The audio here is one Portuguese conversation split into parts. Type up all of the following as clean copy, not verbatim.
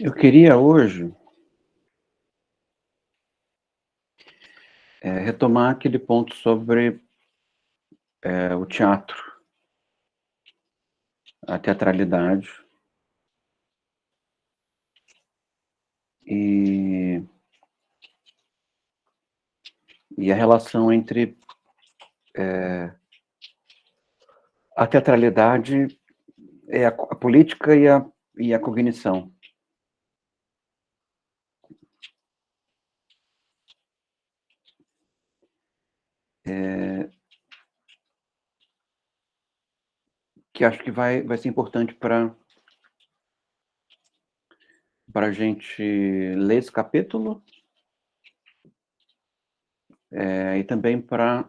Eu queria hoje retomar aquele ponto sobre o teatro, a teatralidade e, e a relação entre a teatralidade, a política e a cognição. Que acho que vai ser importante para a gente ler esse capítulo e também para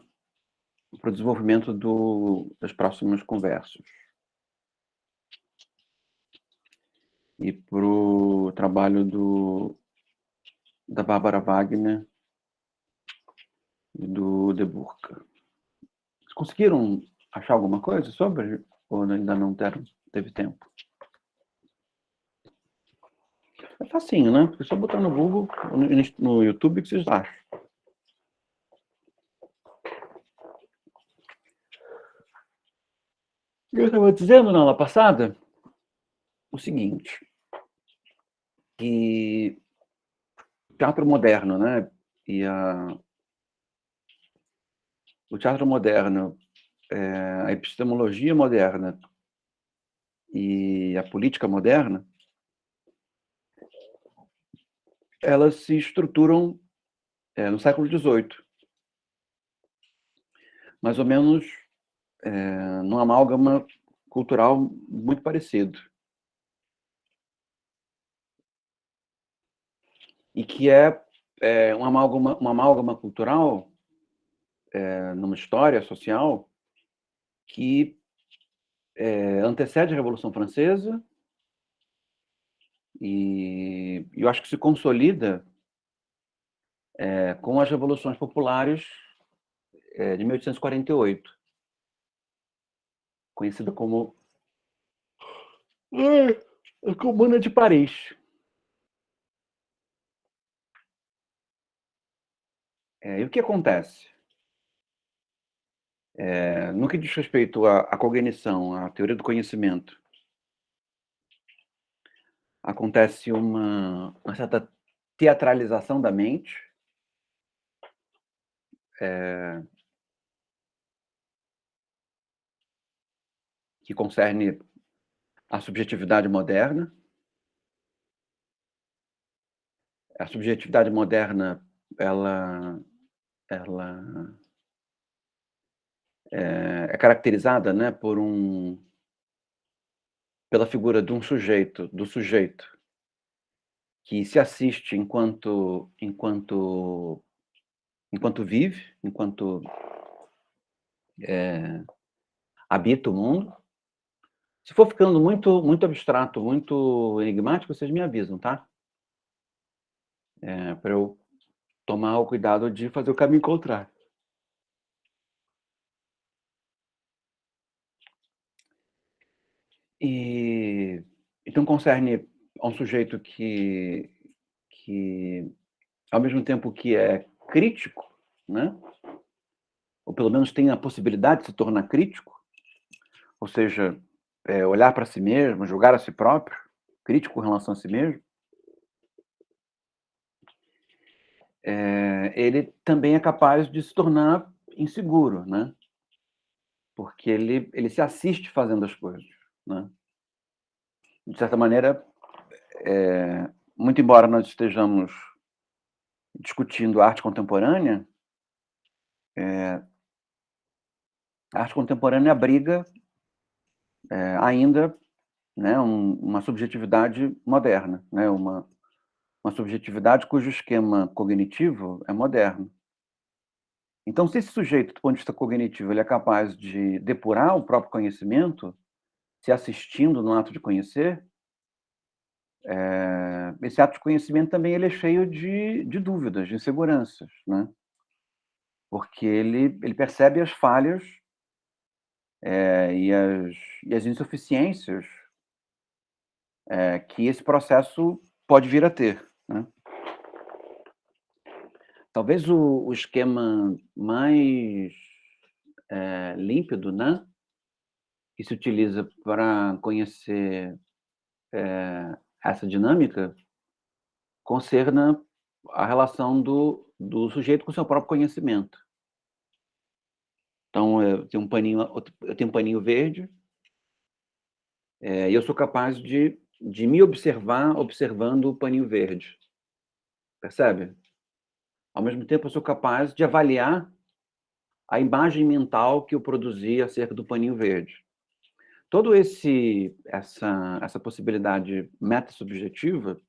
o desenvolvimento das próximas conversas. E para o trabalho da Bárbara Wagner e do De Burca. Vocês conseguiram achar alguma coisa sobre? Ou ainda não teve tempo? É facinho, né? Porque só botar no Google, no YouTube, que vocês acham. Eu estava dizendo na aula passada o seguinte, que o teatro moderno, né? O teatro moderno, a epistemologia moderna e a política moderna, elas se estruturam no século XVIII. Mais ou menos num amálgama cultural muito parecido. E que é uma amálgama cultural numa história social que antecede a Revolução Francesa e eu acho que se consolida com as revoluções populares de 1848, conhecida como a Comuna de Paris. E o que acontece? No que diz respeito à cognição, à teoria do conhecimento, acontece uma certa teatralização da mente, que concerne a subjetividade moderna. A subjetividade moderna, ela é caracterizada, né, pela figura de um sujeito, do sujeito, que se assiste enquanto vive, enquanto habita o mundo. Se for ficando muito, muito abstrato, muito enigmático, vocês me avisam, tá? Para eu tomar o cuidado de fazer o caminho contrário. Então concerne a um sujeito que ao mesmo tempo que é crítico, né? Ou pelo menos tem a possibilidade de se tornar crítico, ou seja, olhar para si mesmo, julgar a si próprio, crítico em relação a si mesmo, ele também é capaz de se tornar inseguro, né? Porque ele se assiste fazendo as coisas, né? De certa maneira, muito embora nós estejamos discutindo arte contemporânea, a arte contemporânea abriga ainda, né, uma subjetividade moderna, né, uma subjetividade cujo esquema cognitivo é moderno. Então, se esse sujeito, do ponto de vista cognitivo, ele é capaz de depurar o próprio conhecimento, se assistindo no ato de conhecer, esse ato de conhecimento também ele é cheio de dúvidas, de inseguranças, né? Porque ele percebe as falhas e as insuficiências que esse processo pode vir a ter, né? Talvez o esquema mais límpido, né, que se utiliza para conhecer essa dinâmica concerna a relação do sujeito com o seu próprio conhecimento. Então, eu tenho um paninho verde, e eu sou capaz de me observar observando o paninho verde. Percebe? Ao mesmo tempo, eu sou capaz de avaliar a imagem mental que eu produzi acerca do paninho verde. Todo essa possibilidade metasubjetiva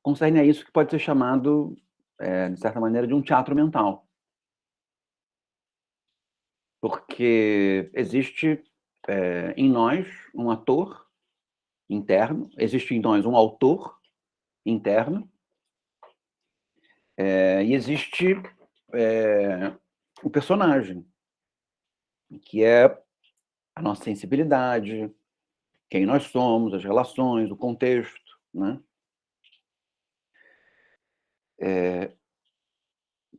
concerne a isso que pode ser chamado, de certa maneira, de um teatro mental. Porque existe em nós um ator interno, existe em nós um autor interno, e existe o personagem, que é a nossa sensibilidade, quem nós somos, as relações, o contexto, né?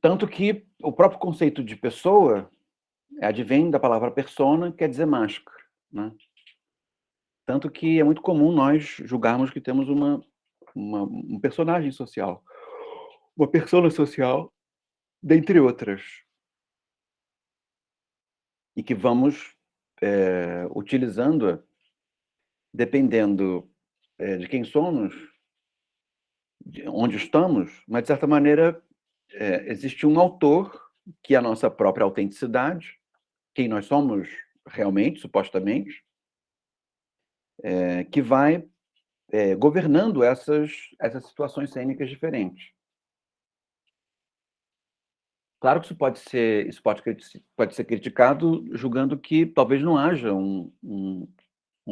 Tanto que o próprio conceito de pessoa advém da palavra persona, que quer dizer máscara, né? Tanto que é muito comum nós julgarmos que temos um personagem social, uma persona social, dentre outras, e que vamos utilizando-a dependendo de quem somos, de onde estamos, mas, de certa maneira, existe um autor, que é a nossa própria autenticidade, quem nós somos realmente, supostamente, que vai governando essas situações cênicas diferentes. Claro que isso pode ser criticado, julgando que talvez não haja um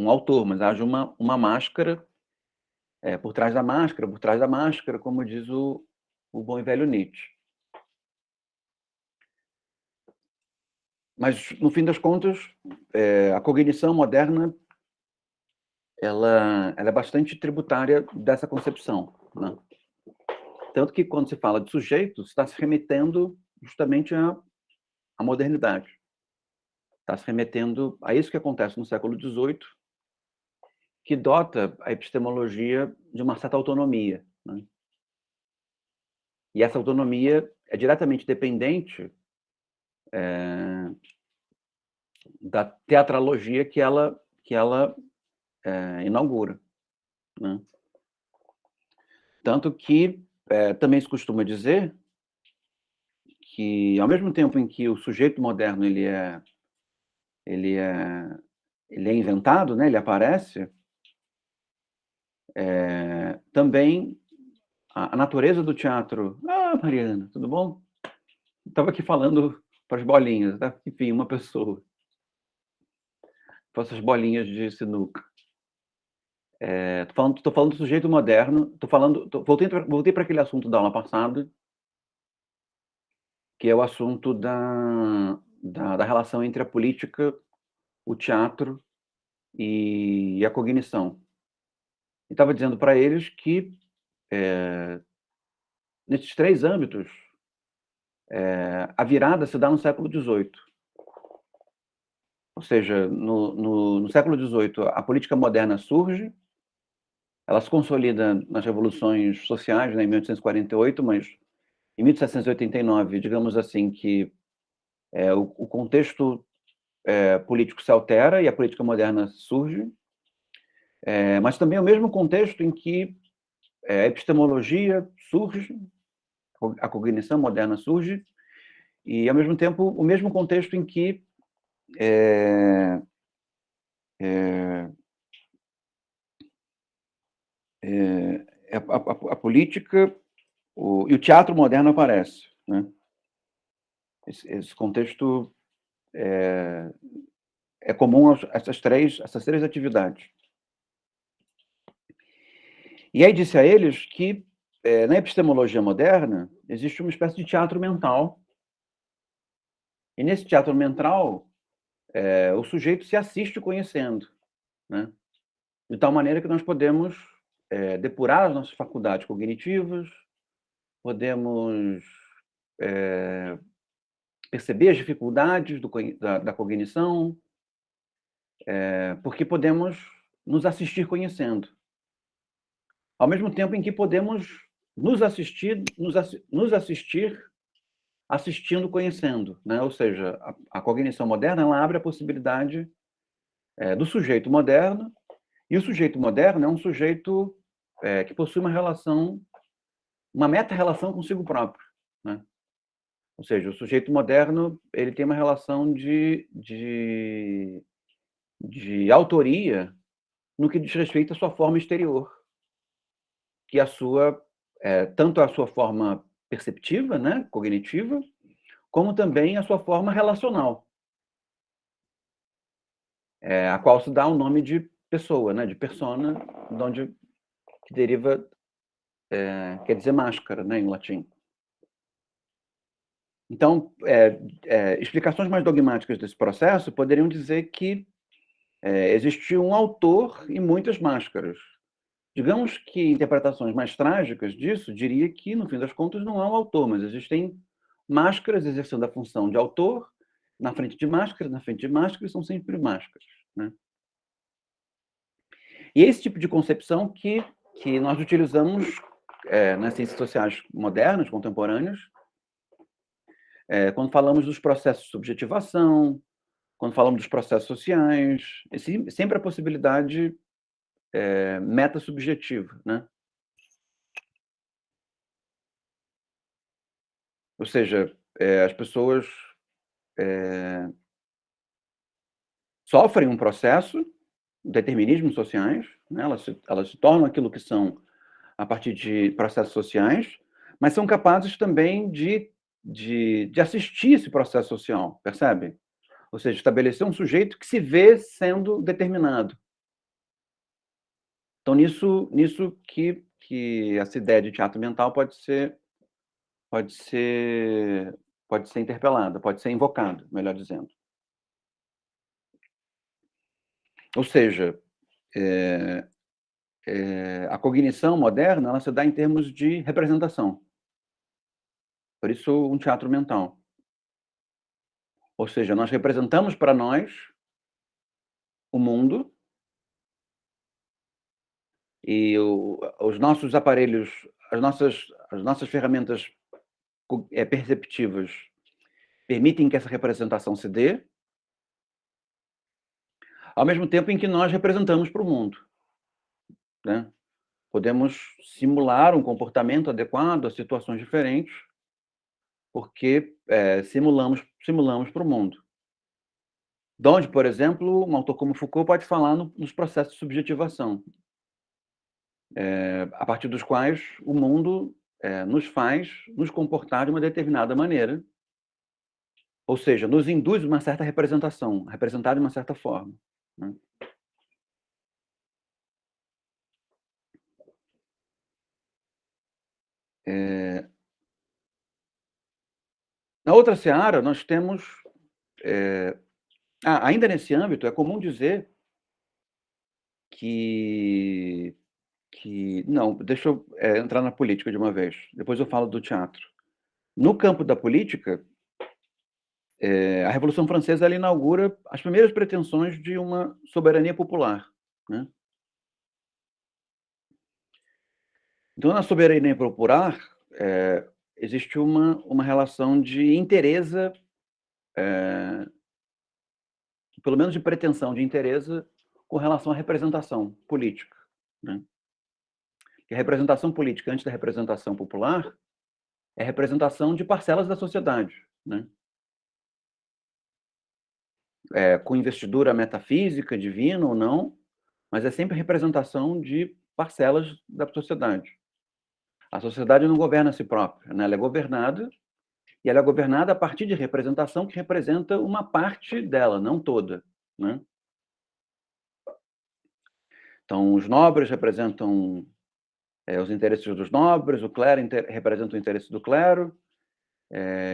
autor, mas haja uma máscara por trás da máscara, como diz o bom e velho Nietzsche. Mas, no fim das contas, a cognição moderna ela é bastante tributária dessa concepção, né? Tanto que, quando se fala de sujeito, se está se remetendo justamente à modernidade. Está se remetendo a isso que acontece no século XVIII, que dota a epistemologia de uma certa autonomia, né? E essa autonomia é diretamente dependente da teatralogia que ela inaugura, né? Tanto que também se costuma dizer que, ao mesmo tempo em que o sujeito moderno ele é inventado, né? Ele aparece, também a natureza do teatro. Ah, Mariana, tudo bom? Estava aqui falando para as bolinhas, tá? Enfim, uma pessoa. Para essas bolinhas de sinuca. Tô falando do sujeito moderno, voltei para aquele assunto da aula passada, que é o assunto da relação entre a política, o teatro e a cognição. E estava dizendo para eles que, nesses três âmbitos, a virada se dá no século XVIII. Ou seja, no século XVIII, a política moderna surge, ela se consolida nas revoluções sociais, né, em 1848, mas em 1789, digamos assim, que o contexto político se altera e a política moderna surge, mas também é o mesmo contexto em que a epistemologia surge, a cognição moderna surge, e, ao mesmo tempo, o mesmo contexto em que a política e o teatro moderno aparece, né? Esse contexto é comum a essas três atividades. E aí disse a eles que, na epistemologia moderna, existe uma espécie de teatro mental, e nesse teatro mental, o sujeito se assiste conhecendo, né? De tal maneira que nós podemos depurar as nossas faculdades cognitivas, podemos perceber as dificuldades da cognição, porque podemos nos assistir conhecendo. Ao mesmo tempo em que podemos nos assistir assistindo conhecendo, né? Ou seja, a cognição moderna ela abre a possibilidade do sujeito moderno, e o sujeito moderno é um sujeito que possui uma meta-relação consigo próprio, né? Ou seja, o sujeito moderno ele tem uma relação de autoria no que diz respeito à sua forma exterior, que tanto a sua forma perceptiva, né, cognitiva, como também a sua forma relacional, a qual se dá o nome de pessoa, né, de persona, de onde que deriva, quer dizer máscara, né, em latim. Então, explicações mais dogmáticas desse processo poderiam dizer que existe um autor e muitas máscaras. Digamos que interpretações mais trágicas disso diria que, no fim das contas, não há um autor, mas existem máscaras exercendo a função de autor, na frente de máscaras, são sempre máscaras, né? E é esse tipo de concepção que nós utilizamos nas ciências sociais modernas, contemporâneas, quando falamos dos processos de subjetivação, quando falamos dos processos sociais, sempre a possibilidade metasubjetiva, né? Ou seja, as pessoas sofrem um processo, determinismos sociais, né? Elas se tornam aquilo que são a partir de processos sociais, mas são capazes também de assistir esse processo social, percebe? Ou seja, estabelecer um sujeito que se vê sendo determinado. Então, nisso que essa ideia de teatro mental pode ser interpelada, pode ser invocada, melhor dizendo. Ou seja, a cognição moderna ela se dá em termos de representação. Por isso, um teatro mental. Ou seja, nós representamos para nós o mundo e os nossos aparelhos, as nossas ferramentas perceptivas permitem que essa representação se dê, ao mesmo tempo em que nós representamos para o mundo, né? Podemos simular um comportamento adequado a situações diferentes, porque simulamos para o mundo. Donde, por exemplo, um autor como Foucault pode falar nos processos de subjetivação, a partir dos quais o mundo nos faz nos comportar de uma determinada maneira, ou seja, nos induz uma certa representação, representar de uma certa forma, né? Na outra seara, nós temos... ainda nesse âmbito, é comum dizer que não, deixa eu entrar na política de uma vez, depois eu falo do teatro. No campo da política, a Revolução Francesa ela inaugura as primeiras pretensões de uma soberania popular, né? Então, na soberania popular, existe uma relação de interesse, pelo menos de pretensão de interesse, com relação à representação política, né? Que a representação política, antes da representação popular, é a representação de parcelas da sociedade, né? Com investidura metafísica, divina ou não, mas é sempre a representação de parcelas da sociedade. A sociedade não governa a si própria, né? Ela é governada, e ela é governada a partir de representação que representa uma parte dela, não toda, né? Então, os nobres representam os interesses dos nobres, o clero representa o interesse do clero,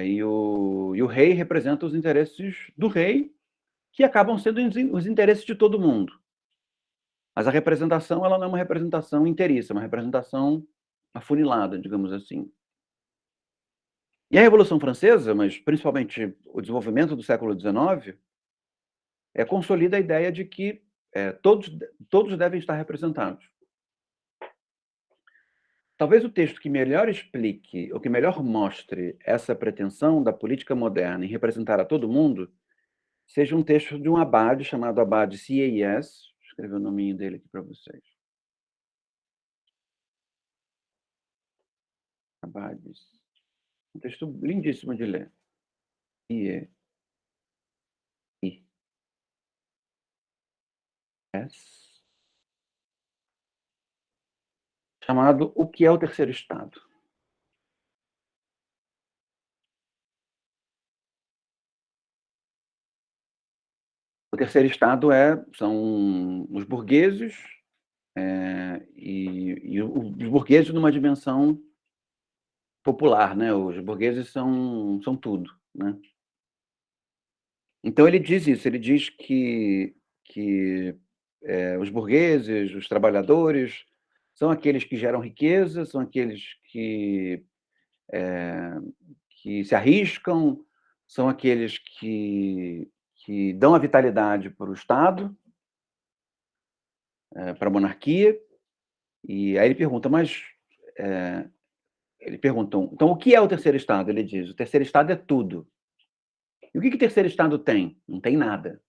e o rei representa os interesses do rei, que acabam sendo os interesses de todo mundo. Mas a representação, ela não é uma representação inteiriça, é uma representação afunilada, digamos assim. E a Revolução Francesa, mas principalmente o desenvolvimento do século XIX, consolida a ideia de que todos devem estar representados. Talvez o texto que melhor explique, ou que melhor mostre essa pretensão da política moderna em representar a todo mundo, seja um texto de um abade chamado Abade C.A.S. Vou escrever o nominho dele aqui para vocês. Abades. Um texto lindíssimo de ler. C.A.S. Chamado O que é o Terceiro Estado? O terceiro estado são os burgueses, e os burgueses numa dimensão popular, né? Os burgueses são tudo, né? Então ele diz isso, ele diz que os burgueses, os trabalhadores, são aqueles que geram riqueza, são aqueles que se arriscam, são aqueles que dão a vitalidade para o Estado, para a monarquia. E aí ele pergunta, ele pergunta, então o que é o terceiro estado? Ele diz, o terceiro estado é tudo. E o que o terceiro estado tem? Não tem nada,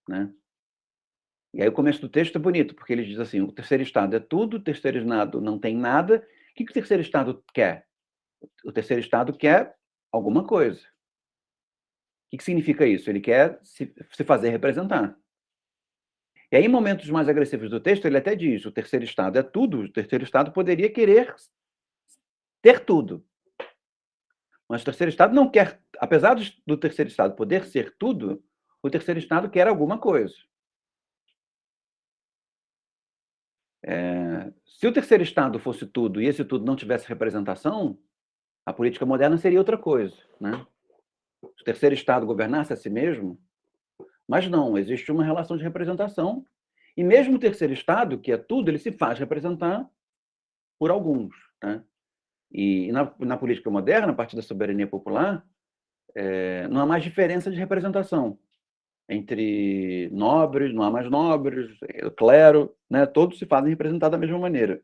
né? E aí o começo do texto é bonito, porque ele diz assim, o terceiro estado é tudo, o terceiro estado não tem nada. O que o terceiro estado quer? O terceiro estado quer alguma coisa. O que significa isso? Ele quer se fazer representar. E aí, em momentos mais agressivos do texto, ele até diz, o terceiro estado é tudo, o terceiro estado poderia querer ter tudo. Mas o terceiro estado não quer, apesar do terceiro estado poder ser tudo, o terceiro estado quer alguma coisa. Se o terceiro estado fosse tudo e esse tudo não tivesse representação, a política moderna seria outra coisa, né? Se o terceiro estado governasse a si mesmo, mas não, existe uma relação de representação, e mesmo o terceiro estado, que é tudo, ele se faz representar por alguns, né? E na política moderna, a partir da soberania popular, não há mais diferença de representação entre nobres, não há mais nobres, clero, né? Todos se fazem representar da mesma maneira.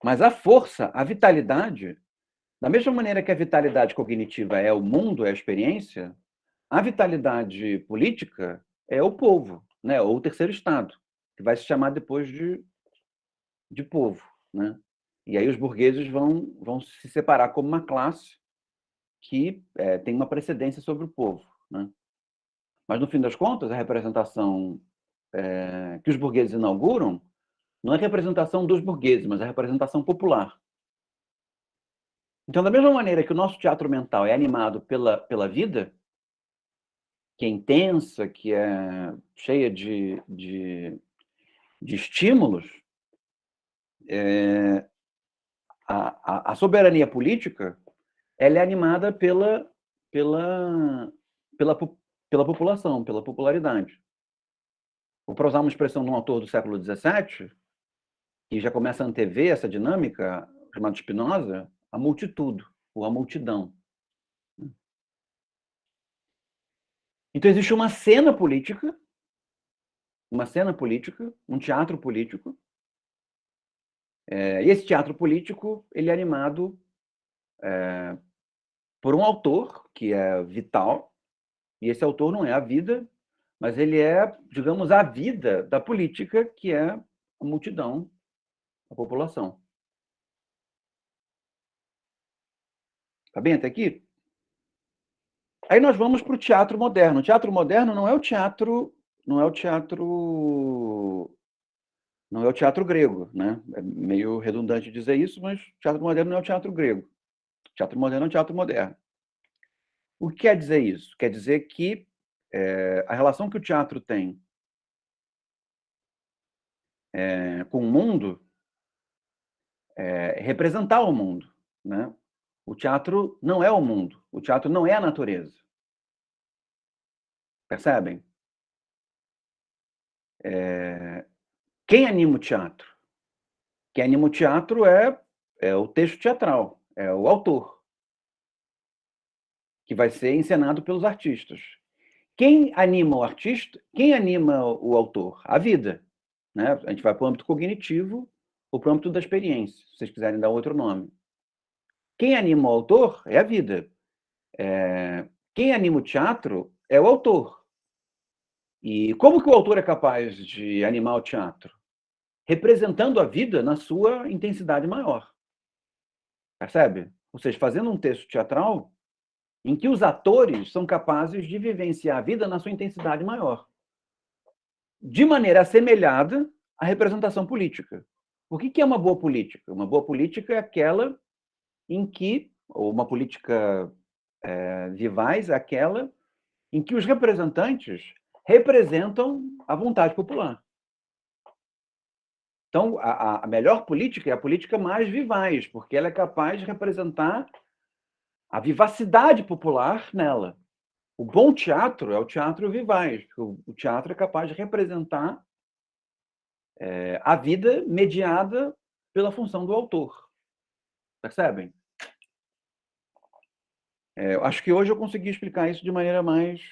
Mas a força, a vitalidade, da mesma maneira que a vitalidade cognitiva é o mundo, é a experiência, a vitalidade política é o povo, né? Ou o terceiro estado, que vai se chamar depois de povo, né? E aí os burgueses vão se separar como uma classe que tem uma precedência sobre o povo, né? Mas, no fim das contas, a representação que os burgueses inauguram não é a representação dos burgueses, mas a representação popular. Então, da mesma maneira que o nosso teatro mental é animado pela vida, que é intensa, que é cheia de estímulos, a soberania política ela é animada pela, pela, pela população, pela popularidade. Para usar uma expressão de um autor do século XVII, que já começa a antever essa dinâmica, chamado Spinoza, a multitude, ou a multidão. Então existe uma cena política, um teatro político, e esse teatro político ele é animado por um autor que é vital, e esse autor não é a vida, mas ele é, digamos, a vida da política, que é a multidão, a população. Tá bem até aqui? Aí nós vamos para o teatro moderno. O teatro moderno não é o teatro, não é o teatro, não é o teatro grego, né? É meio redundante dizer isso, mas o teatro moderno não é o teatro grego. O teatro moderno é o teatro moderno. O que quer dizer isso? Quer dizer que a relação que o teatro tem com o mundo é representar o mundo, né? O teatro não é o mundo, o teatro não é a natureza. Percebem? Quem anima o teatro? Quem anima o teatro é o texto teatral, é o autor, que vai ser encenado pelos artistas. Quem anima o artista? Quem anima o autor? A vida, né? A gente vai para o âmbito cognitivo ou para o âmbito da experiência, se vocês quiserem dar outro nome. Quem anima o autor é a vida. Quem anima o teatro é o autor. E como que o autor é capaz de animar o teatro? Representando a vida na sua intensidade maior. Percebe? Ou seja, fazendo um texto teatral em que os atores são capazes de vivenciar a vida na sua intensidade maior, de maneira assemelhada à representação política. O que é uma boa política? Uma boa política é aquela em que, ou uma política vivaz, é aquela em que os representantes representam a vontade popular. Então, a melhor política é a política mais vivaz, porque ela é capaz de representar a vivacidade popular nela. O bom teatro é o teatro vivaz, porque o teatro é capaz de representar a vida mediada pela função do autor. Percebem? Eu acho que hoje eu consegui explicar isso de maneira mais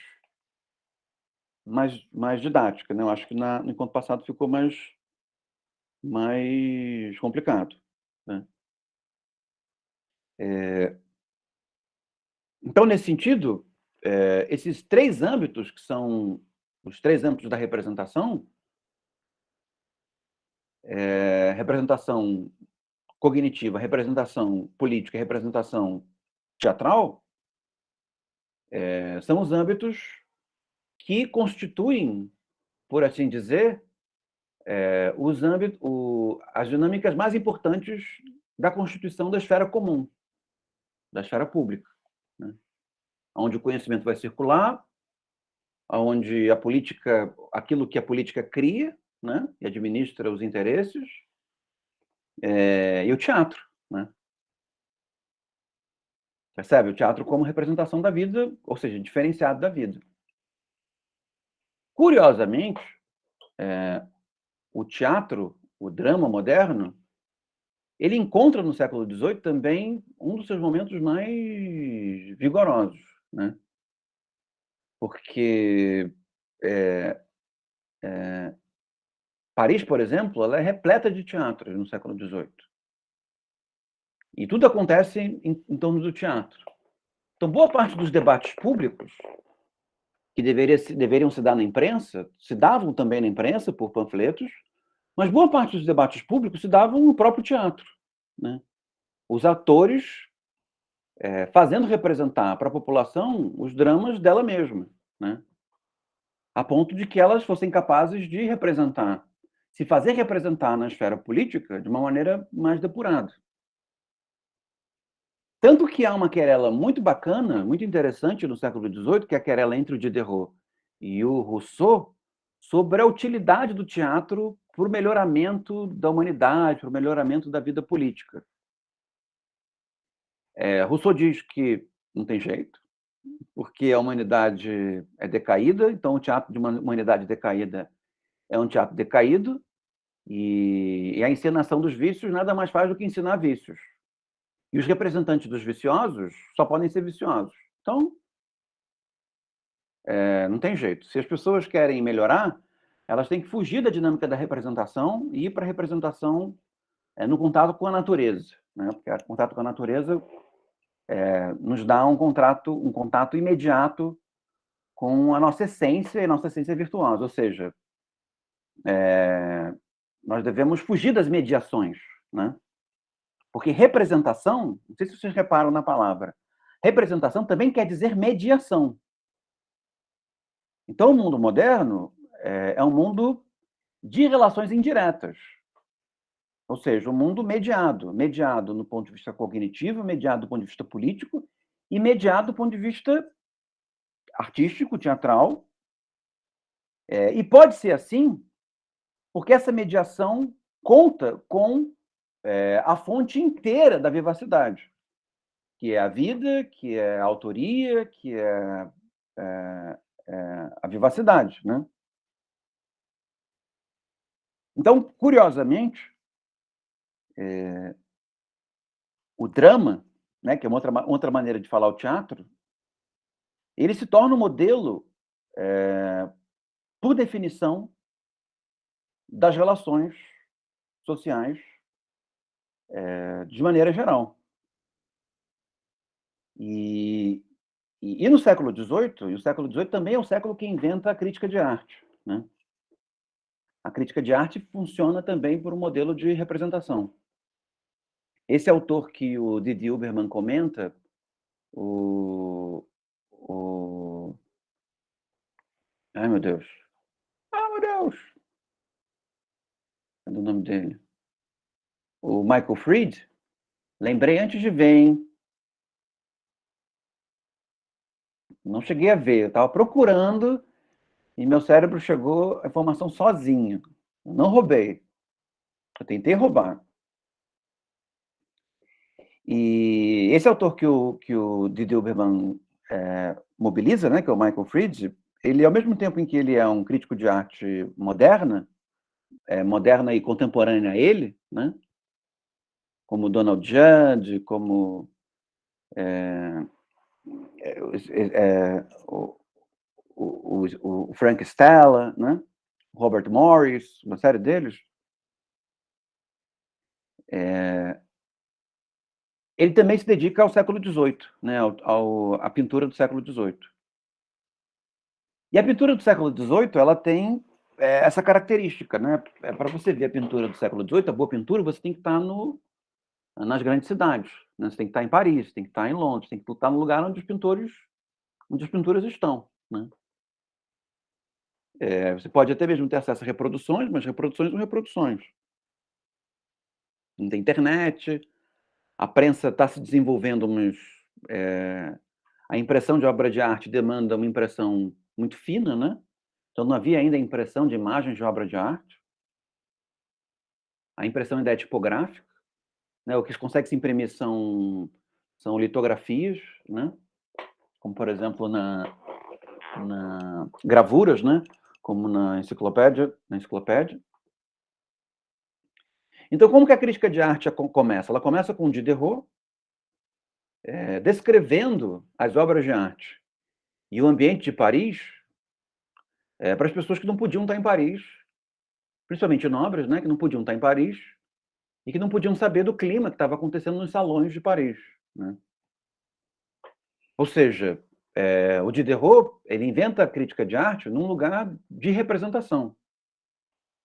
didática, né? Eu acho que no encontro passado ficou mais complicado, né? Então, nesse sentido, esses três âmbitos, que são os três âmbitos da representação, representação cognitiva, representação política e representação teatral, são os âmbitos que constituem, por assim dizer, as dinâmicas mais importantes da constituição da esfera comum, da esfera pública, né? Onde o conhecimento vai circular, onde aquilo que a política cria, né, e administra os interesses, e o teatro, né? Percebe? O teatro como representação da vida, ou seja, diferenciado da vida. Curiosamente, o teatro, o drama moderno, ele encontra no século XVIII também um dos seus momentos mais vigorosos, né? Porque Paris, por exemplo, ela é repleta de teatros no século XVIII. E tudo acontece em torno do teatro. Então, boa parte dos debates públicos que deveriam se dar na imprensa, se davam também na imprensa por panfletos, mas boa parte dos debates públicos se davam no próprio teatro, né? Os atores fazendo representar para a população os dramas dela mesma, né? A ponto de que elas fossem capazes de se fazer representar na esfera política de uma maneira mais depurada. Tanto que há uma querela muito bacana, muito interessante no século XVIII, que é a querela entre o Diderot e o Rousseau, sobre a utilidade do teatro para o melhoramento da humanidade, para o melhoramento da vida política. Rousseau diz que não tem jeito, porque a humanidade é decaída, então o teatro de uma humanidade decaída é um teatro decaído, e a encenação dos vícios nada mais faz do que ensinar vícios. E os representantes dos viciosos só podem ser viciosos. Então, não tem jeito. Se as pessoas querem melhorar, elas têm que fugir da dinâmica da representação e ir para a representação no contato com a natureza, né? Porque o contato com a natureza nos dá um contato imediato com a nossa essência, e a nossa essência é virtuosa, ou seja, nós devemos fugir das mediações, né? Porque representação, não sei se vocês reparam na palavra, representação também quer dizer mediação. Então, o mundo moderno é um mundo de relações indiretas, ou seja, um mundo mediado no ponto de vista cognitivo, mediado do ponto de vista político e mediado do ponto de vista artístico, teatral. E pode ser assim porque essa mediação conta com a fonte inteira da vivacidade, que é a vida, que é a autoria, que é a vivacidade, né? Então, curiosamente, o drama, né, que é uma outra maneira de falar o teatro, ele se torna um modelo, por definição, das relações sociais, de maneira geral. E no século XVIII, e o século XVIII também é o século que inventa a crítica de arte, né? A crítica de arte funciona também por um modelo de representação. Esse autor que o Didi Huberman comenta, o, o... Ai, meu Deus. Ah, meu Deus! Cadê o nome dele? O Michael Fried. Lembrei antes de ver, hein? Não cheguei a ver. Eu estava procurando e meu cérebro chegou a informação sozinho. Eu não roubei. Eu tentei roubar. E esse autor que o Didi Huberman mobiliza, né, que é o Michael Fried, ele, ao mesmo tempo em que ele é um crítico de arte moderna, moderna e contemporânea a ele, né, como Donald Judd, como o Frank Stella, né, Robert Morris, uma série deles, ele também se dedica ao século XVIII, né, à pintura do século XVIII. E a pintura do século XVIII, ela tem essa característica, né? Para você ver a pintura do século XVIII, a boa pintura, você tem que estar nas grandes cidades, né? Você tem que estar em Paris, tem que estar em Londres, tem que estar no lugar onde as pinturas estão, né? Você pode até mesmo ter acesso a reproduções, mas reproduções são reproduções. Não tem internet, a prensa está se desenvolvendo, mas a impressão de obra de arte demanda uma impressão muito fina, né? Então não havia ainda impressão de imagens de obra de arte. A impressão ainda é tipográfica, né? O que consegue se imprimir são litografias, né? Como, por exemplo, na gravuras, né? Como na enciclopédia. Então, como que a crítica de arte começa? Ela começa com Diderot, descrevendo as obras de arte e o ambiente de Paris para as pessoas que não podiam estar em Paris, principalmente nobres, né? Que não podiam estar em Paris e que não podiam saber do clima que estava acontecendo nos salões de Paris, né? Ou seja, o Diderot, ele inventa a crítica de arte num lugar de representação.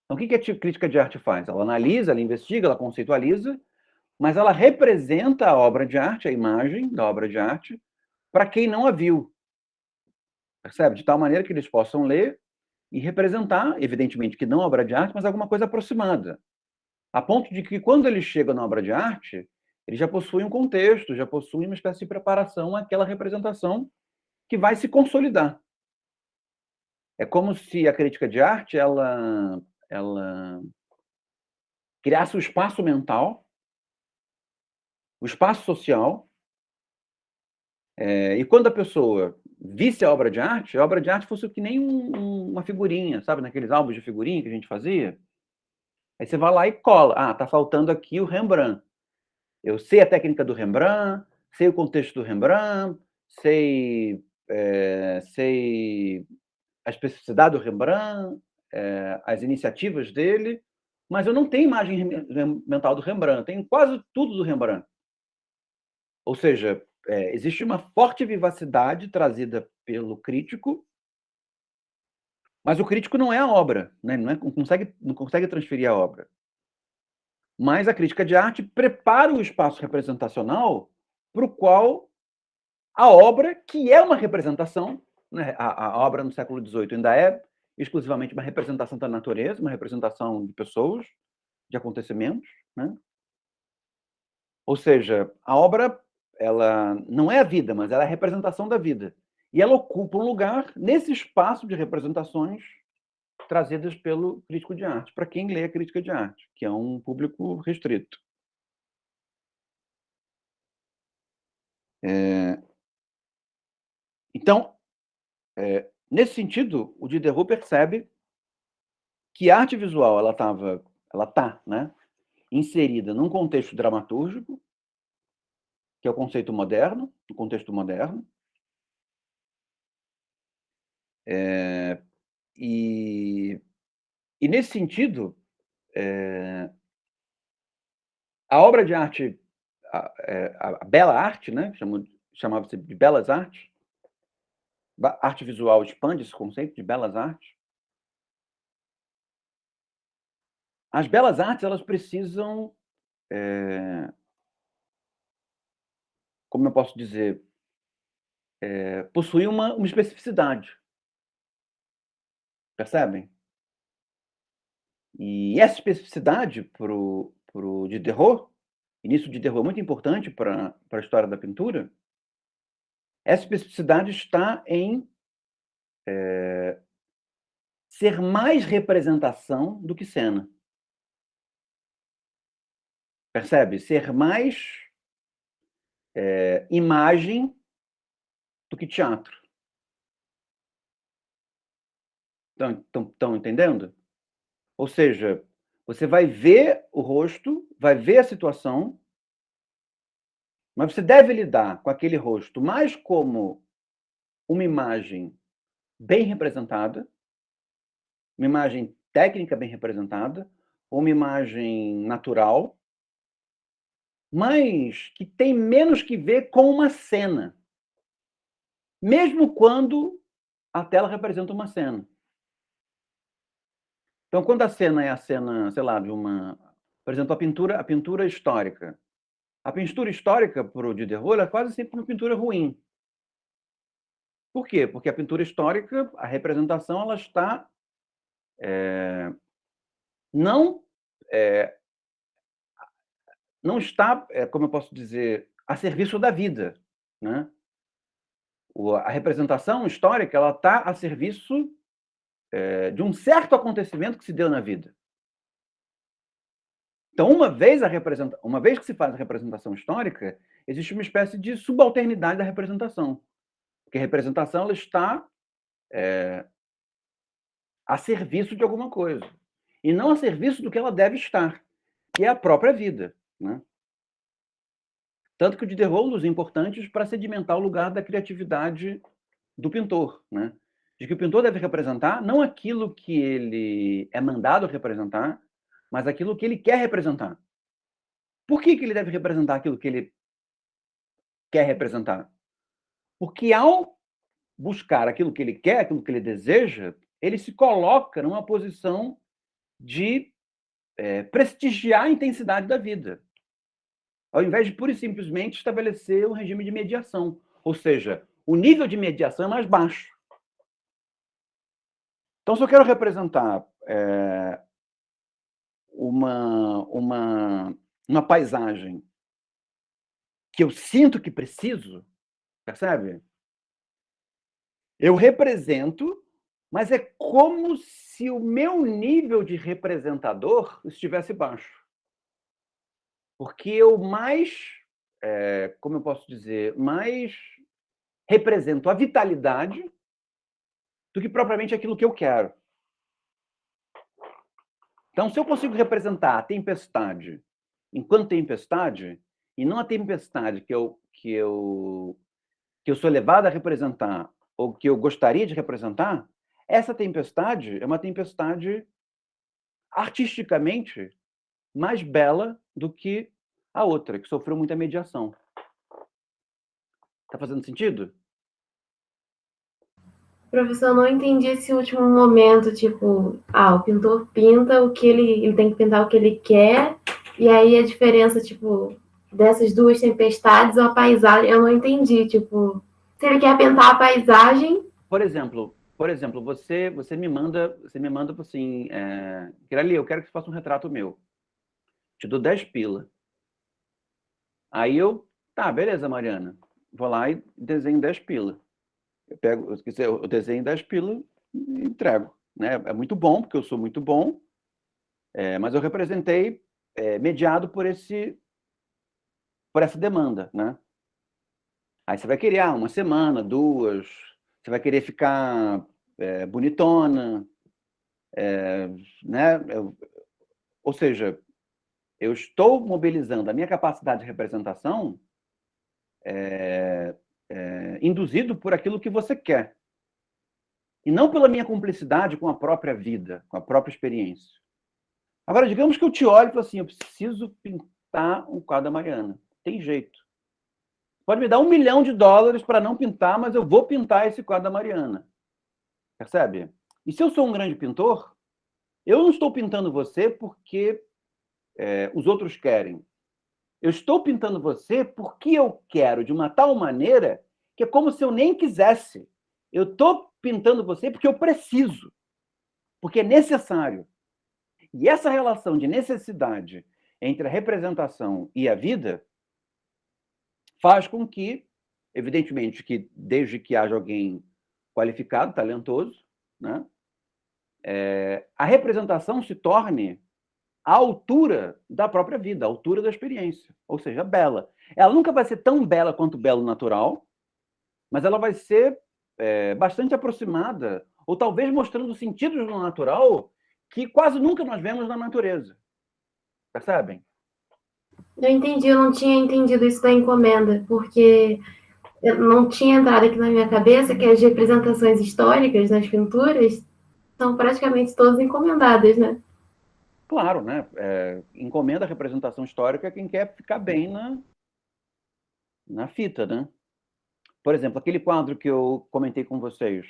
Então, o que a crítica de arte faz? Ela analisa, ela investiga, ela conceitualiza, mas ela representa a obra de arte, a imagem da obra de arte, para quem não a viu. Percebe? De tal maneira que eles possam ler e representar, evidentemente que não a obra de arte, mas alguma coisa aproximada. A ponto de que, quando eles chegam na obra de arte, eles já possuem um contexto, já possuem uma espécie de preparação àquela representação que vai se consolidar. É como se a crítica de arte ela criasse o espaço mental, o espaço social, e quando a pessoa visse a obra de arte fosse que nem uma figurinha, sabe, naqueles álbuns de figurinha que a gente fazia. Aí você vai lá e cola. Ah, tá faltando aqui o Rembrandt. Eu sei a técnica do Rembrandt, sei o contexto do Rembrandt, sei a especificidade do Rembrandt, as iniciativas dele, mas eu não tenho imagem mental do Rembrandt, tenho quase tudo do Rembrandt. Ou seja, existe uma forte vivacidade trazida pelo crítico, mas o crítico não é a obra, né? Não consegue transferir a obra. Mas a crítica de arte prepara o espaço representacional para o qual a obra, que é uma representação, né? A obra no século XVIII ainda é exclusivamente uma representação da natureza, uma representação de pessoas, de acontecimentos, né? Ou seja, a obra, ela não é a vida, mas ela é a representação da vida. E ela ocupa um lugar nesse espaço de representações trazidas pelo crítico de arte, para quem lê a crítica de arte, que é um público restrito. Então, nesse sentido, o Diderot percebe que a arte visual ela tá, né, inserida num contexto dramatúrgico, que é o conceito moderno, o contexto moderno, e, e nesse sentido, a obra de arte, a bela arte, né, chamava-se de belas artes, arte visual expande esse conceito de belas artes. As belas artes, elas precisam, como eu posso dizer, possuir uma especificidade, percebem? E essa especificidade para o Diderot, início de Diderot é muito importante para a história da pintura, essa especificidade está em ser mais representação do que cena. Percebe? Ser mais imagem do que teatro. Estão entendendo? Ou seja, você vai ver o rosto, vai ver a situação, mas você deve lidar com aquele rosto mais como uma imagem bem representada, uma imagem técnica bem representada, ou uma imagem natural, mas que tem menos que ver com uma cena, mesmo quando a tela representa uma cena. Então, quando a cena é a cena, sei lá, de uma... Por exemplo, a pintura histórica. A pintura histórica, para o Diderot, é quase sempre uma pintura ruim. Por quê? Porque a pintura histórica, a representação, ela está não, não está, como eu posso dizer, a serviço da vida, né? A representação histórica, ela está a serviço de um certo acontecimento que se deu na vida. Então, uma vez que se faz a representação histórica, existe uma espécie de subalternidade da representação. Porque a representação ela está a serviço de alguma coisa. E não a serviço do que ela deve estar, que é a própria vida, né? Tanto que o Diderot é um dos importantes para sedimentar o lugar da criatividade do pintor, né? De que o pintor deve representar não aquilo que ele é mandado representar, mas aquilo que ele quer representar. Por que ele deve representar aquilo que ele quer representar? Porque ao buscar aquilo que ele quer, aquilo que ele deseja, ele se coloca numa posição de prestigiar a intensidade da vida, ao invés de pura e simplesmente estabelecer um regime de mediação. Ou seja, o nível de mediação é mais baixo. Então, se eu quero representar uma paisagem que eu sinto que preciso, percebe? Eu represento, mas é como se o meu nível de representador estivesse baixo. Porque eu mais, como eu posso dizer, mais represento a vitalidade do que propriamente aquilo que eu quero. Então, se eu consigo representar a tempestade enquanto tempestade, e não a tempestade que eu sou levado a representar, ou que eu gostaria de representar, essa tempestade é uma tempestade artisticamente mais bela do que a outra, que sofreu muita mediação. Está fazendo sentido? Professor, eu não entendi esse último momento, tipo, o pintor pinta o que ele tem que pintar o que ele quer, e aí a diferença, tipo, dessas duas tempestades ou a paisagem, eu não entendi, tipo, se ele quer pintar a paisagem. Por exemplo, você me manda assim, Kirali, eu quero que você faça um retrato meu. Te dou 10 pila. Aí tá, beleza, Mariana. Vou lá e desenho 10 pila. Eu desenho 10 pila e entrego. Né? É muito bom, porque eu sou muito bom, mas eu representei mediado por essa demanda, né? Aí você vai querer uma semana, duas, você vai querer ficar bonitona, né? Ou seja, eu estou mobilizando a minha capacidade de representação induzido por aquilo que você quer. E não pela minha cumplicidade com a própria vida, com a própria experiência. Agora, digamos que eu te olho e falo assim, eu preciso pintar um quadro da Mariana. Tem jeito. Pode me dar $1 milhão para não pintar, mas eu vou pintar esse quadro da Mariana. Percebe? E se eu sou um grande pintor, eu não estou pintando você porque os outros querem. Eu estou pintando você porque eu quero, de uma tal maneira que é como se eu nem quisesse. Eu estou pintando você porque eu preciso, porque é necessário. E essa relação de necessidade entre a representação e a vida faz com que, evidentemente, que desde que haja alguém qualificado, talentoso, né, a representação se torne à altura da própria vida, à altura da experiência, ou seja, bela. Ela nunca vai ser tão bela quanto o belo natural, mas ela vai ser bastante aproximada, ou talvez mostrando sentidos no natural que quase nunca nós vemos na natureza. Percebem? Eu entendi, eu não tinha entendido isso da encomenda, porque eu não tinha entrado aqui na minha cabeça que as representações históricas nas pinturas são praticamente todas encomendadas, né? Claro, né? Encomenda a representação histórica quem quer ficar bem na fita, né? Por exemplo, aquele quadro que eu comentei com vocês,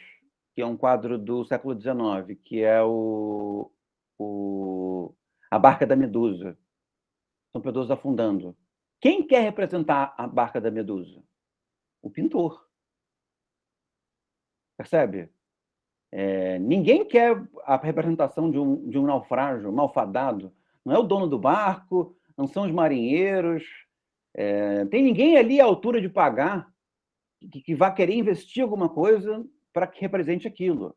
que é um quadro do século XIX, que é a Barca da Medusa, São Pedro afundando. Quem quer representar a Barca da Medusa? O pintor. Percebe? Ninguém quer a representação de um naufrágio malfadado. Não é o dono do barco, não são os marinheiros. Tem ninguém ali à altura de pagar que vá querer investir alguma coisa para que represente aquilo.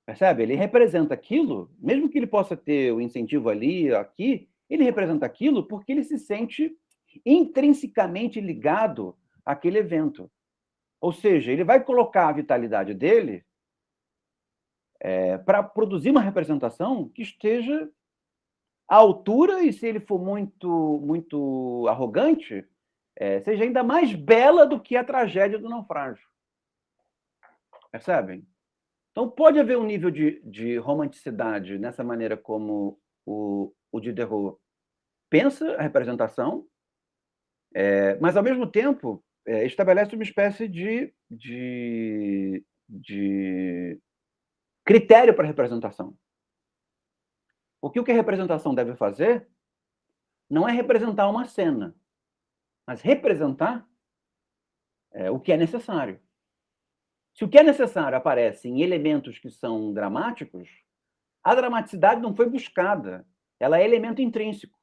Percebe? Ele representa aquilo, mesmo que ele possa ter o incentivo ali, aqui, ele representa aquilo porque ele se sente intrinsecamente ligado àquele evento. Ou seja, ele vai colocar a vitalidade dele para produzir uma representação que esteja à altura e, se ele for muito, muito arrogante, seja ainda mais bela do que a tragédia do naufrágio. Percebem? Então, pode haver um nível de romanticidade nessa maneira como o Diderot pensa a representação, mas, ao mesmo tempo, estabelece uma espécie de critério para a representação. Porque o que a representação deve fazer não é representar uma cena, mas representar o que é necessário. Se o que é necessário aparece em elementos que são dramáticos, a dramaticidade não foi buscada, ela é elemento intrínseco.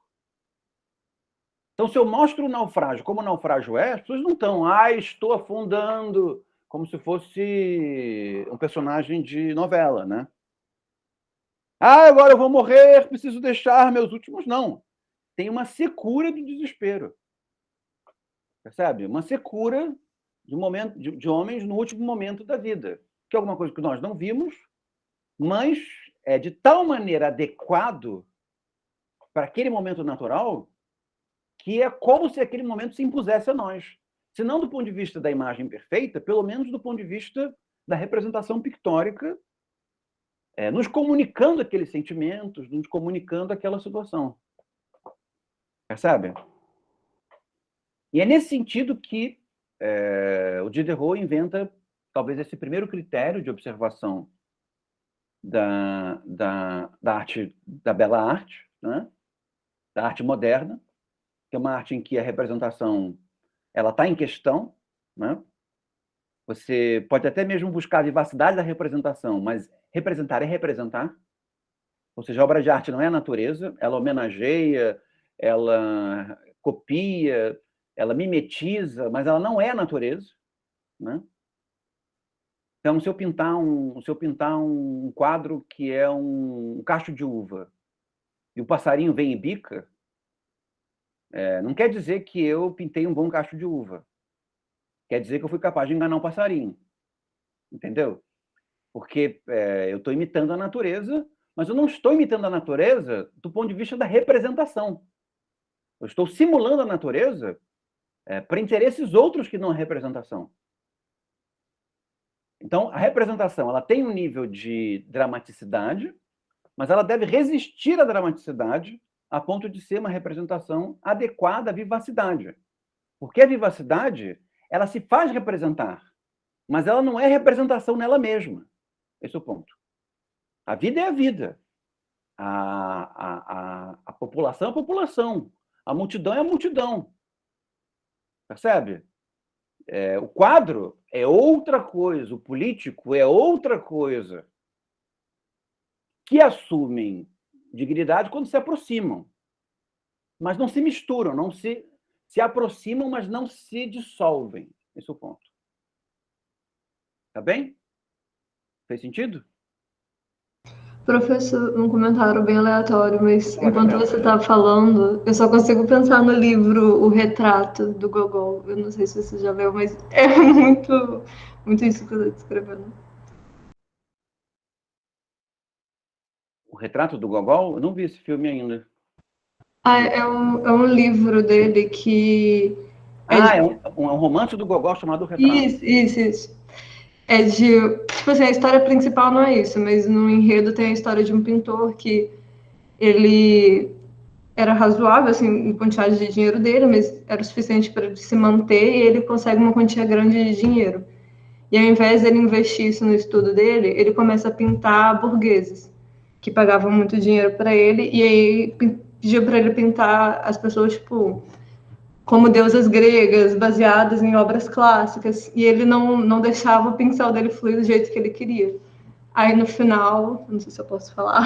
Então, se eu mostro o naufrágio como o naufrágio as pessoas não estão, estou afundando, como se fosse um personagem de novela, né? Agora eu vou morrer, preciso deixar meus últimos. Não. Tem uma secura do desespero. Percebe? Uma secura de homens no último momento da vida. Que é alguma coisa que nós não vimos, mas é de tal maneira adequado para aquele momento natural que é como se aquele momento se impusesse a nós. Se não do ponto de vista da imagem perfeita, pelo menos do ponto de vista da representação pictórica, nos comunicando aqueles sentimentos, nos comunicando aquela situação. Percebe? E é nesse sentido que o Diderot inventa talvez esse primeiro critério de observação da arte, da bela arte, né? Da arte moderna, que é uma arte em que a representação ela está em questão, né? Você pode até mesmo buscar a vivacidade da representação, mas representar é representar. Ou seja, a obra de arte não é a natureza, ela homenageia, ela copia, ela mimetiza, mas ela não é a natureza, né? Então, se eu pintar um quadro que é um cacho de uva e o passarinho vem e bica, não quer dizer que eu pintei um bom cacho de uva. Quer dizer que eu fui capaz de enganar um passarinho. Entendeu? Porque eu estou imitando a natureza Mas eu não estou imitando a natureza do ponto de vista da representação. Eu estou simulando a natureza para interesses outros que não a representação. Então, a representação ela tem um nível de dramaticidade, mas ela deve resistir à dramaticidade a ponto de ser uma representação adequada à vivacidade. Porque a vivacidade, ela se faz representar, mas ela não é representação nela mesma. Esse é o ponto. A vida é a vida. A população é a população. A multidão é a multidão. Percebe? O quadro é outra coisa, o político é outra coisa. Que assumem dignidade quando se aproximam. Mas não se misturam, não se aproximam, mas não se dissolvem. Esse é o ponto. Tá bem? Fez sentido? Professor, um comentário bem aleatório, mas Fala, enquanto Gabriela. você estava falando, eu só consigo pensar no livro O Retrato, do Gogol. Eu não sei se você já leu, mas é muito isso que eu estou descrevendo. O Retrato do Gogol? Eu não vi esse filme ainda. É um livro dele que... É um romance do Gogol chamado Retrato. Isso. É de... Tipo assim, a história principal não é isso, mas no enredo tem a história de um pintor que ele era razoável, assim, em quantidade de dinheiro dele, mas era o suficiente para ele se manter e ele consegue uma quantia grande de dinheiro. E ao invés dele investir isso no estudo dele, ele começa a pintar burgueses, que pagavam muito dinheiro para ele, e aí pediu para ele pintar as pessoas, tipo, como deusas gregas, baseadas em obras clássicas, e ele não deixava o pincel dele fluir do jeito que ele queria. Aí no final, não sei se eu posso falar,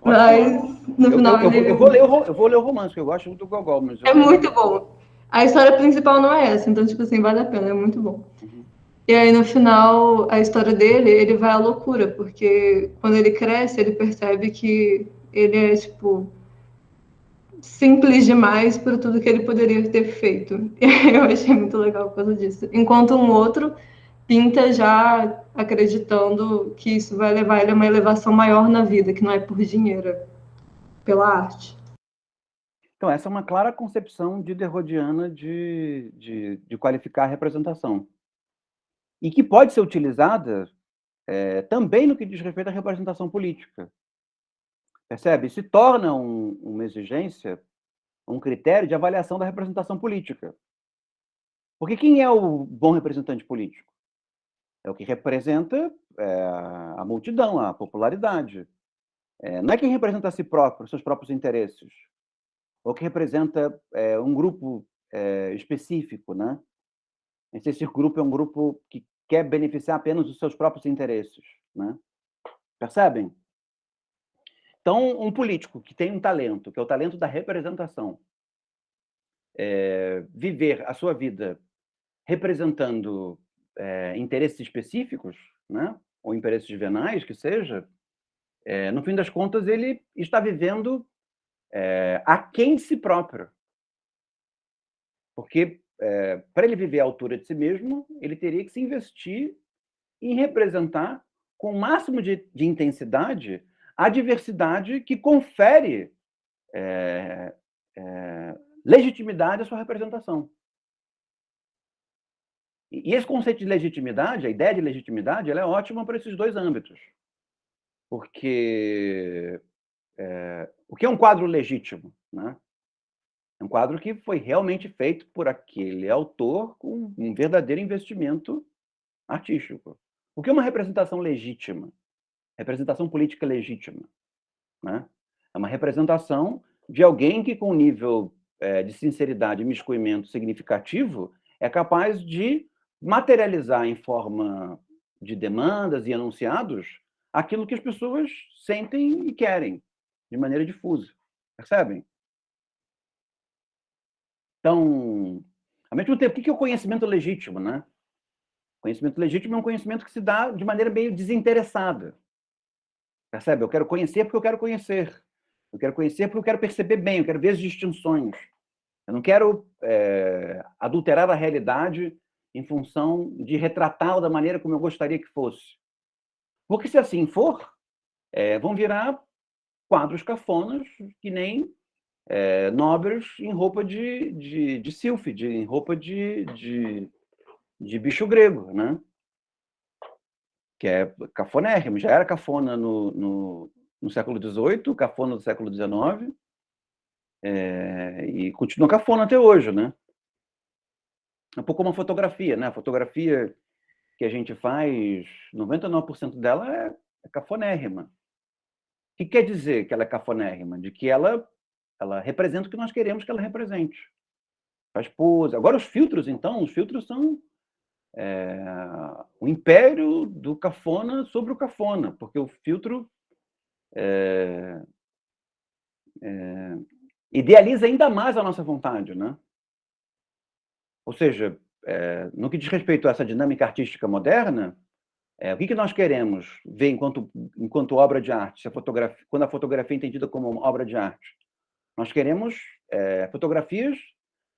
mas no final eu vou ler o romance, porque eu gosto muito do Gogol. Mas é muito bom. A história principal não é essa, então, tipo assim, vale a pena, é muito bom. Uhum. E aí, no final, a história dele, ele vai à loucura, porque quando ele cresce, ele percebe que ele é, tipo, simples demais por tudo que ele poderia ter feito. E eu achei muito legal por causa disso. Enquanto um outro pinta já acreditando que isso vai levar ele a uma elevação maior na vida, que não é por dinheiro, é pela arte. Então, essa é uma clara concepção diderodiana de qualificar a representação. E que pode ser utilizada também no que diz respeito à representação política. Percebe? Se torna uma exigência, um critério de avaliação da representação política. Porque quem é o bom representante político? É o que representa a multidão, a popularidade. Não é quem representa a si próprio, seus próprios interesses. Ou que representa um grupo específico, né? Esse grupo é um grupo que quer beneficiar apenas os seus próprios interesses, né? Percebem? Então, um político que tem um talento, que é o talento da representação, viver a sua vida representando interesses específicos, né? Ou interesses venais, que seja, no fim das contas, ele está vivendo aquém de si próprio. Porque, para ele viver à altura de si mesmo, ele teria que se investir em representar com o máximo de intensidade a diversidade que confere legitimidade à sua representação. E esse conceito de legitimidade, a ideia de legitimidade, ela é ótima para esses dois âmbitos. Porque o que é um quadro legítimo? Né? É um quadro que foi realmente feito por aquele autor com um verdadeiro investimento artístico. O que é uma representação legítima? Representação política legítima. Né? É uma representação de alguém que, com um nível de sinceridade e miscuimento significativo, é capaz de materializar em forma de demandas e enunciados aquilo que as pessoas sentem e querem, de maneira difusa. Percebem? Então, ao mesmo tempo, o que é o conhecimento legítimo? Né? Conhecimento legítimo é um conhecimento que se dá de maneira meio desinteressada. Percebe? Eu quero conhecer porque eu quero conhecer. Eu quero conhecer porque eu quero perceber bem, eu quero ver as distinções. Eu não quero adulterar a realidade em função de retratá-la da maneira como eu gostaria que fosse. Porque se assim for, vão virar quadros cafonas, que nem nobres em roupa de sílfide, em roupa de bicho grego, né? Que é cafonérrimo. Já era cafona no século XVIII, cafona no século XIX, e continua cafona até hoje, né? É um pouco como uma fotografia, né? A fotografia que a gente faz, 99% dela é cafonérrima. O que quer dizer que ela é cafonérrima? De que ela representa o que nós queremos que ela represente. Faz pose. Agora, os filtros, então, os filtros são o império do cafona sobre o cafona, porque o filtro idealiza ainda mais a nossa vontade, né? Ou seja, no que diz respeito a essa dinâmica artística moderna, o que nós queremos ver enquanto obra de arte, quando a fotografia é entendida como uma obra de arte? Nós queremos fotografias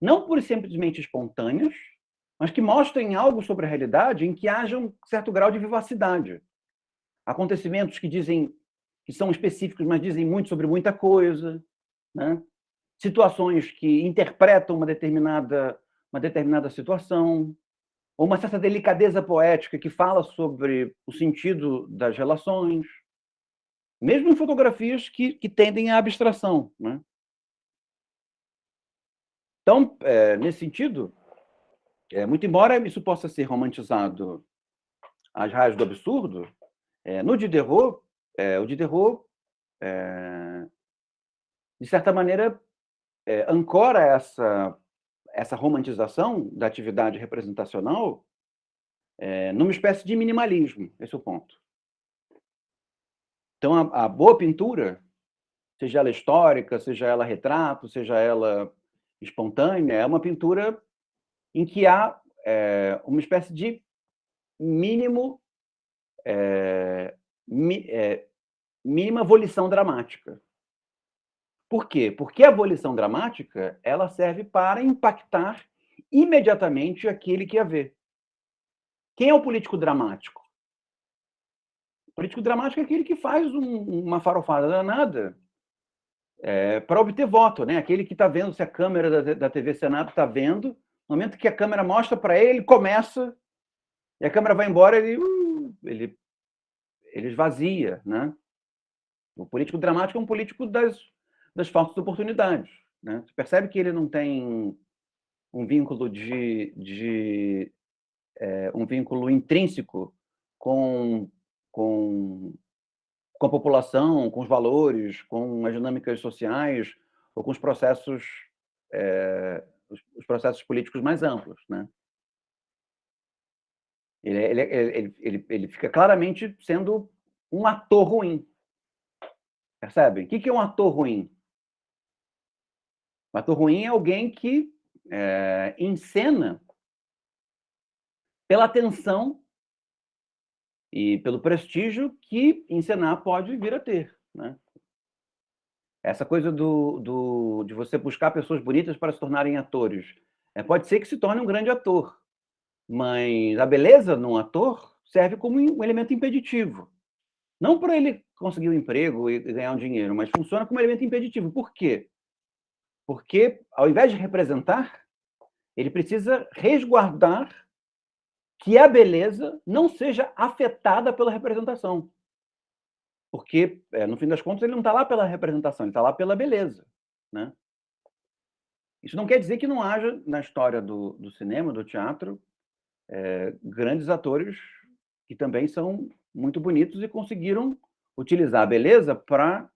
não por simplesmente espontâneas, mas que mostrem algo sobre a realidade em que haja um certo grau de vivacidade. Acontecimentos que são específicos, mas dizem muito sobre muita coisa, né? Situações que interpretam uma determinada situação, ou uma certa delicadeza poética que fala sobre o sentido das relações, mesmo em fotografias que tendem à abstração, né? Então, nesse sentido, muito embora isso possa ser romantizado às raias do absurdo, no Diderot, o Diderot, de certa maneira, ancora essa romantização da atividade representacional numa espécie de minimalismo. Esse é o ponto. Então, a boa pintura, seja ela histórica, seja ela retrato, seja ela espontânea, é uma pintura em que há uma espécie de mínima volição dramática. Por quê? Porque a volição dramática ela serve para impactar imediatamente aquele que a vê. Quem é o político dramático? O político dramático é aquele que faz uma farofada danada para obter voto, né? Aquele que está vendo se a câmera da TV Senado está vendo, no momento que a câmera mostra para ele, ele começa, e a câmera vai embora, ele esvazia, né? O político dramático é um político das falsas oportunidades, né? Você percebe que ele não tem um vínculo um vínculo intrínseco com a população, com os valores, com as dinâmicas sociais ou com os processos políticos mais amplos, né? Ele fica claramente sendo um ator ruim. Percebem? O que é um ator ruim? Um ator ruim é alguém que encena pela atenção e pelo prestígio que encenar pode vir a ter, né? Essa coisa de você buscar pessoas bonitas para se tornarem atores. Pode ser que se torne um grande ator, mas a beleza num ator serve como um elemento impeditivo. Não para ele conseguir um emprego e ganhar um dinheiro, mas funciona como elemento impeditivo. Por quê? Porque, ao invés de representar, ele precisa resguardar que a beleza não seja afetada pela representação. Porque, no fim das contas, ele não está lá pela representação, ele está lá pela beleza, né? Isso não quer dizer que não haja, na história do cinema, do teatro, grandes atores que também são muito bonitos e conseguiram utilizar a beleza para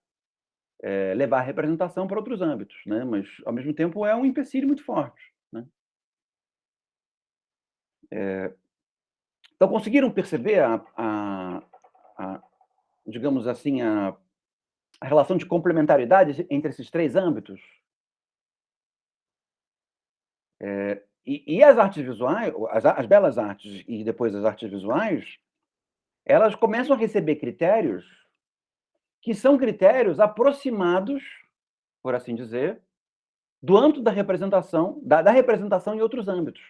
levar a representação para outros âmbitos, né? Mas, ao mesmo tempo, é um empecilho muito forte, né? Então, conseguiram perceber digamos assim, a relação de complementaridade entre esses três âmbitos? E as artes visuais, as belas artes e depois as artes visuais, elas começam a receber critérios que são critérios aproximados, por assim dizer, do âmbito da representação, da representação em outros âmbitos.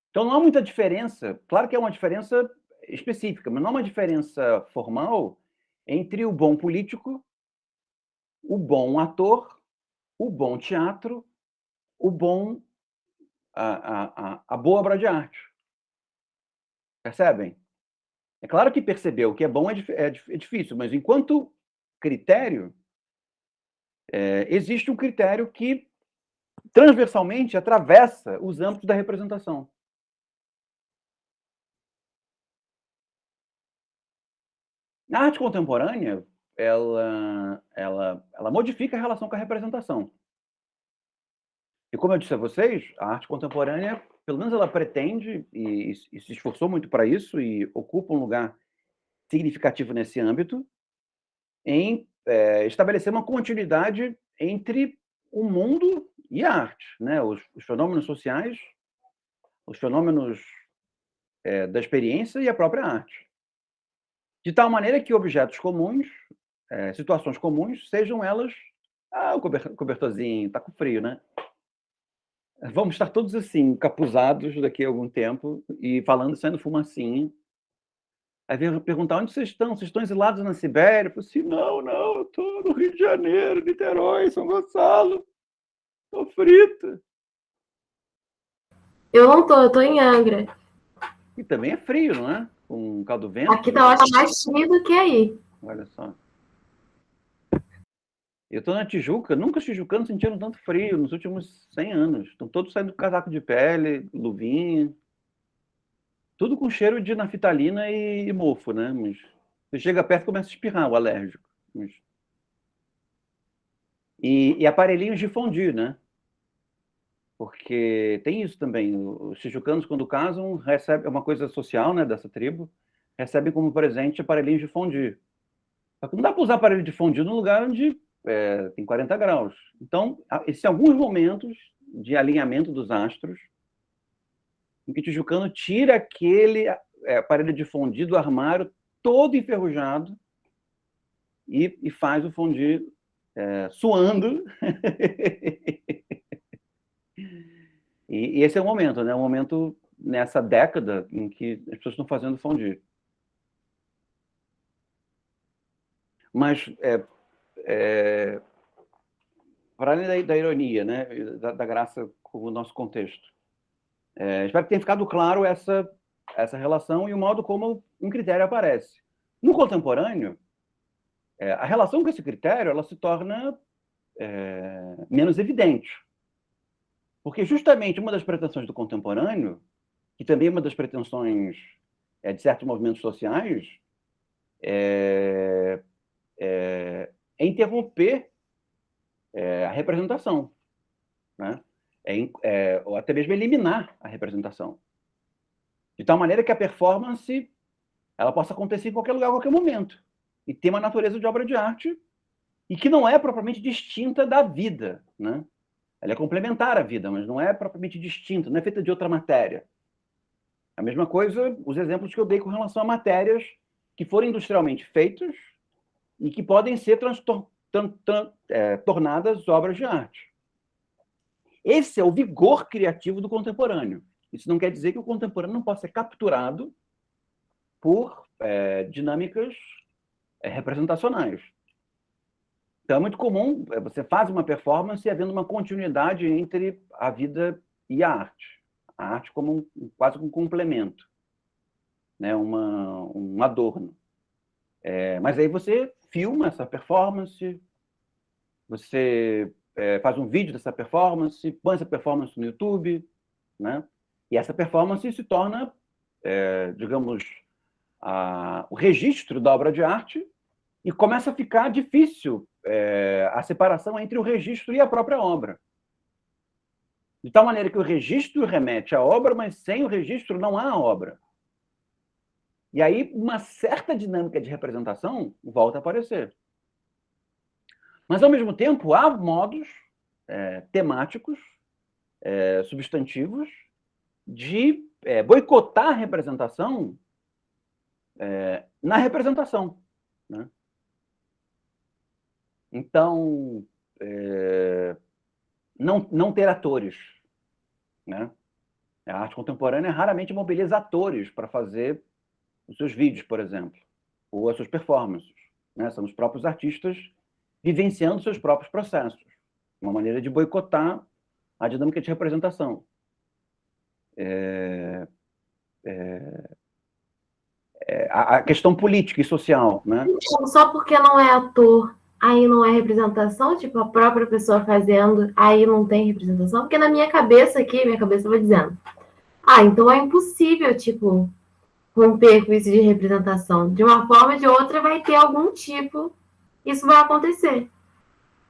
Então, não há muita diferença. Claro que é uma diferença específica, mas não uma diferença formal entre o bom político, o bom ator, o bom teatro, a boa obra de arte. Percebem? É claro que perceber o que é bom é difícil, mas enquanto critério, existe um critério que transversalmente atravessa os âmbitos da representação. A arte contemporânea, ela modifica a relação com a representação. E como eu disse a vocês, a arte contemporânea, pelo menos ela pretende, e se esforçou muito para isso, e ocupa um lugar significativo nesse âmbito, em estabelecer uma continuidade entre o mundo e a arte, né? Os fenômenos sociais, os fenômenos da experiência e a própria arte. De tal maneira que objetos comuns, situações comuns, sejam elas... Ah, o cobertorzinho, tá com frio, né? Vamos estar todos assim, encapuzados daqui a algum tempo e falando, saindo fumacinha. Aí veio perguntar, onde vocês estão? Vocês estão exilados na Sibéria? Eu falei assim, não, eu estou no Rio de Janeiro, Niterói, São Gonçalo. Estou frita. Eu não tô, eu tô em Angra. E também é frio, não é? Com caldo vento. Aqui tá mais frio do que aí. Olha só. Eu estou na Tijuca, nunca tijucano sentindo tanto frio nos últimos 100 anos. Estão todos saindo com casaco de pele, luvinha. Tudo com cheiro de naftalina e mofo, né? Mas você chega perto e começa a espirrar, o alérgico. Mas... E aparelhinhos de fondue, né? Porque tem isso também. Os tijucanos, quando casam, recebem, é uma coisa social, né, dessa tribo, recebem como presente aparelhinhos de fondue. Só que não dá para usar aparelho de fondue num lugar onde tem 40 graus. Então, existem alguns momentos de alinhamento dos astros em que o tijucano tira aquele aparelho de fondue do armário todo enferrujado e faz o fondue suando. E esse é o momento, né? O momento nessa década em que as pessoas estão fazendo fondue. Mas, para além da ironia, né? Da graça com o nosso contexto, espero que tenha ficado claro essa relação e o modo como um critério aparece. No contemporâneo, a relação com esse critério ela se torna menos evidente. Porque justamente uma das pretensões do contemporâneo, que também é uma das pretensões de certos movimentos sociais, é interromper a representação, né? Ou até mesmo eliminar a representação. De tal maneira que a performance ela possa acontecer em qualquer lugar, a qualquer momento. E ter uma natureza de obra de arte e que não é propriamente distinta da vida, né? Ela é complementar à vida, mas não é propriamente distinta, não é feita de outra matéria. A mesma coisa, os exemplos que eu dei com relação a matérias que foram industrialmente feitas e que podem ser tornadas obras de arte. Esse é o vigor criativo do contemporâneo. Isso não quer dizer que o contemporâneo não possa ser capturado por dinâmicas representacionais. Então, é muito comum você faz uma performance havendo uma continuidade entre a vida e a arte. A arte como quase um complemento, né? Um adorno. Mas aí você filma essa performance, você faz um vídeo dessa performance, põe essa performance no YouTube, né? E essa performance se torna, digamos, o registro da obra de arte e começa a ficar difícil a separação entre o registro e a própria obra. De tal maneira que o registro remete à obra, mas sem o registro não há obra. E aí uma certa dinâmica de representação volta a aparecer. Mas, ao mesmo tempo, há modos temáticos, substantivos, de boicotar a representação na representação, né? Então, não ter atores, né? A arte contemporânea raramente mobiliza atores para fazer os seus vídeos, por exemplo, ou as suas performances, né? São os próprios artistas vivenciando seus próprios processos. Uma maneira de boicotar a dinâmica de representação. A questão política e social, né? Então, só porque não é ator, aí não é representação? Tipo, a própria pessoa fazendo, aí não tem representação? Porque na minha cabeça aqui, minha cabeça vai dizendo, então é impossível, tipo, romper com isso de representação. De uma forma ou de outra vai ter algum tipo, isso vai acontecer.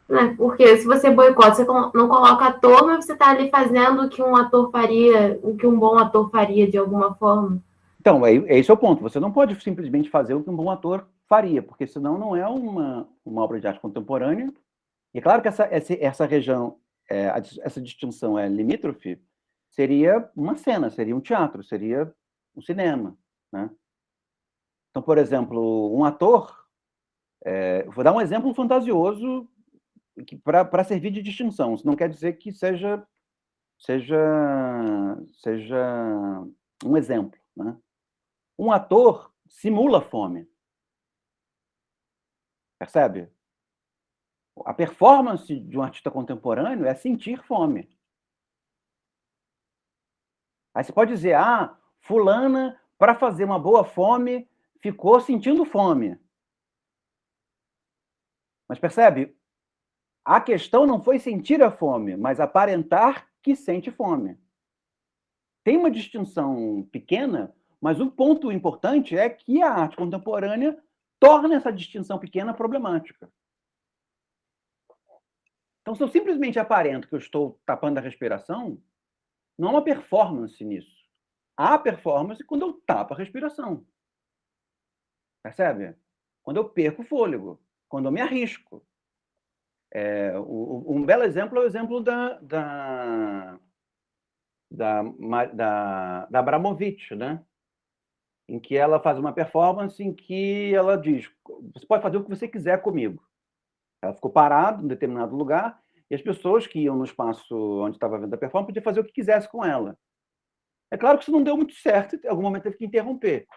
Né? Porque se você boicota, você não coloca ator, mas você está ali fazendo o que um ator faria, o que um bom ator faria de alguma forma. Então, esse é o ponto. Você não pode simplesmente fazer o que um bom ator faria, porque senão não é uma obra de arte contemporânea. E é claro que essa região, essa distinção é limítrofe, seria uma cena, seria um teatro, seria um cinema, né? Então, por exemplo, um ator, vou dar um exemplo fantasioso para servir de distinção. Isso não quer dizer que seja um exemplo, né? Um ator simula fome. Percebe? A performance de um artista contemporâneo é sentir fome. Aí você pode dizer, fulana, para fazer uma boa fome, ficou sentindo fome. Mas percebe? A questão não foi sentir a fome, mas aparentar que sente fome. Tem uma distinção pequena, mas o ponto importante é que a arte contemporânea torna essa distinção pequena problemática. Então, se eu simplesmente aparento que eu estou tapando a respiração, não há uma performance nisso. Há performance quando eu tapo a respiração. Percebe? Quando eu perco o fôlego, quando eu me arrisco. Um belo exemplo é o exemplo da Abramovic, né? Em que ela faz uma performance em que ela diz, você pode fazer o que você quiser comigo. Ela ficou parada em determinado lugar e as pessoas que iam no espaço onde estava vendo a performance podiam fazer o que quisesse com ela. É claro que isso não deu muito certo, em algum momento teve que interromper.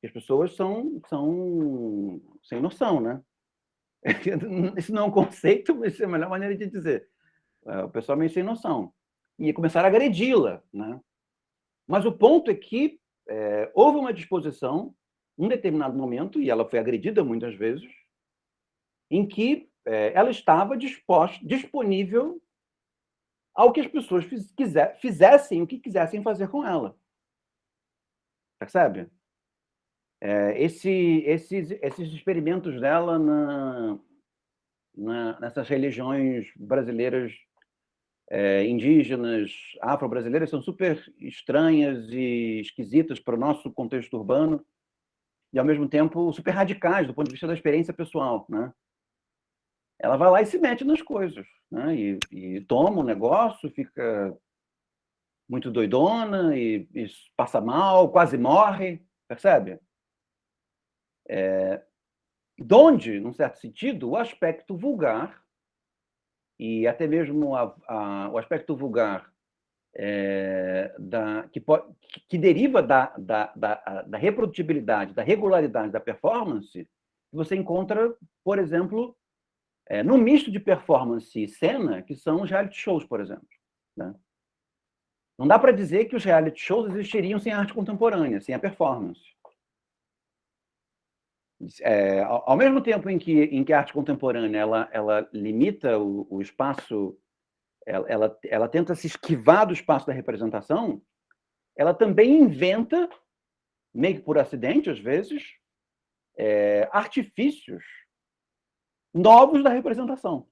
As pessoas são sem noção, né? Isso não é um conceito, mas é a melhor maneira de dizer. O pessoal é meio sem noção. E começaram a agredi-la, né? Mas o ponto é que houve uma disposição, em um determinado momento, e ela foi agredida muitas vezes, em que ela estava disponível ao que as pessoas fizessem o que quisessem fazer com ela. Percebe? Esses experimentos dela nessas religiões brasileiras, indígenas, afro-brasileiras, são super estranhas e esquisitas para o nosso contexto urbano e, ao mesmo tempo, super radicais do ponto de vista da experiência pessoal, né? Ela vai lá e se mete nas coisas, né? E toma um negócio, fica muito doidona e passa mal, quase morre, percebe? Donde, num certo sentido, o aspecto vulgar e até mesmo o aspecto vulgar que deriva da reprodutibilidade, da regularidade da performance, você encontra, por exemplo, no misto de performance e cena, que são os reality shows, por exemplo, né? Não dá para dizer que os reality shows existiriam sem a arte contemporânea, sem a performance. Ao mesmo tempo em que a arte contemporânea ela limita o espaço, ela tenta se esquivar do espaço da representação, ela também inventa, meio que por acidente às vezes, artifícios novos da representação.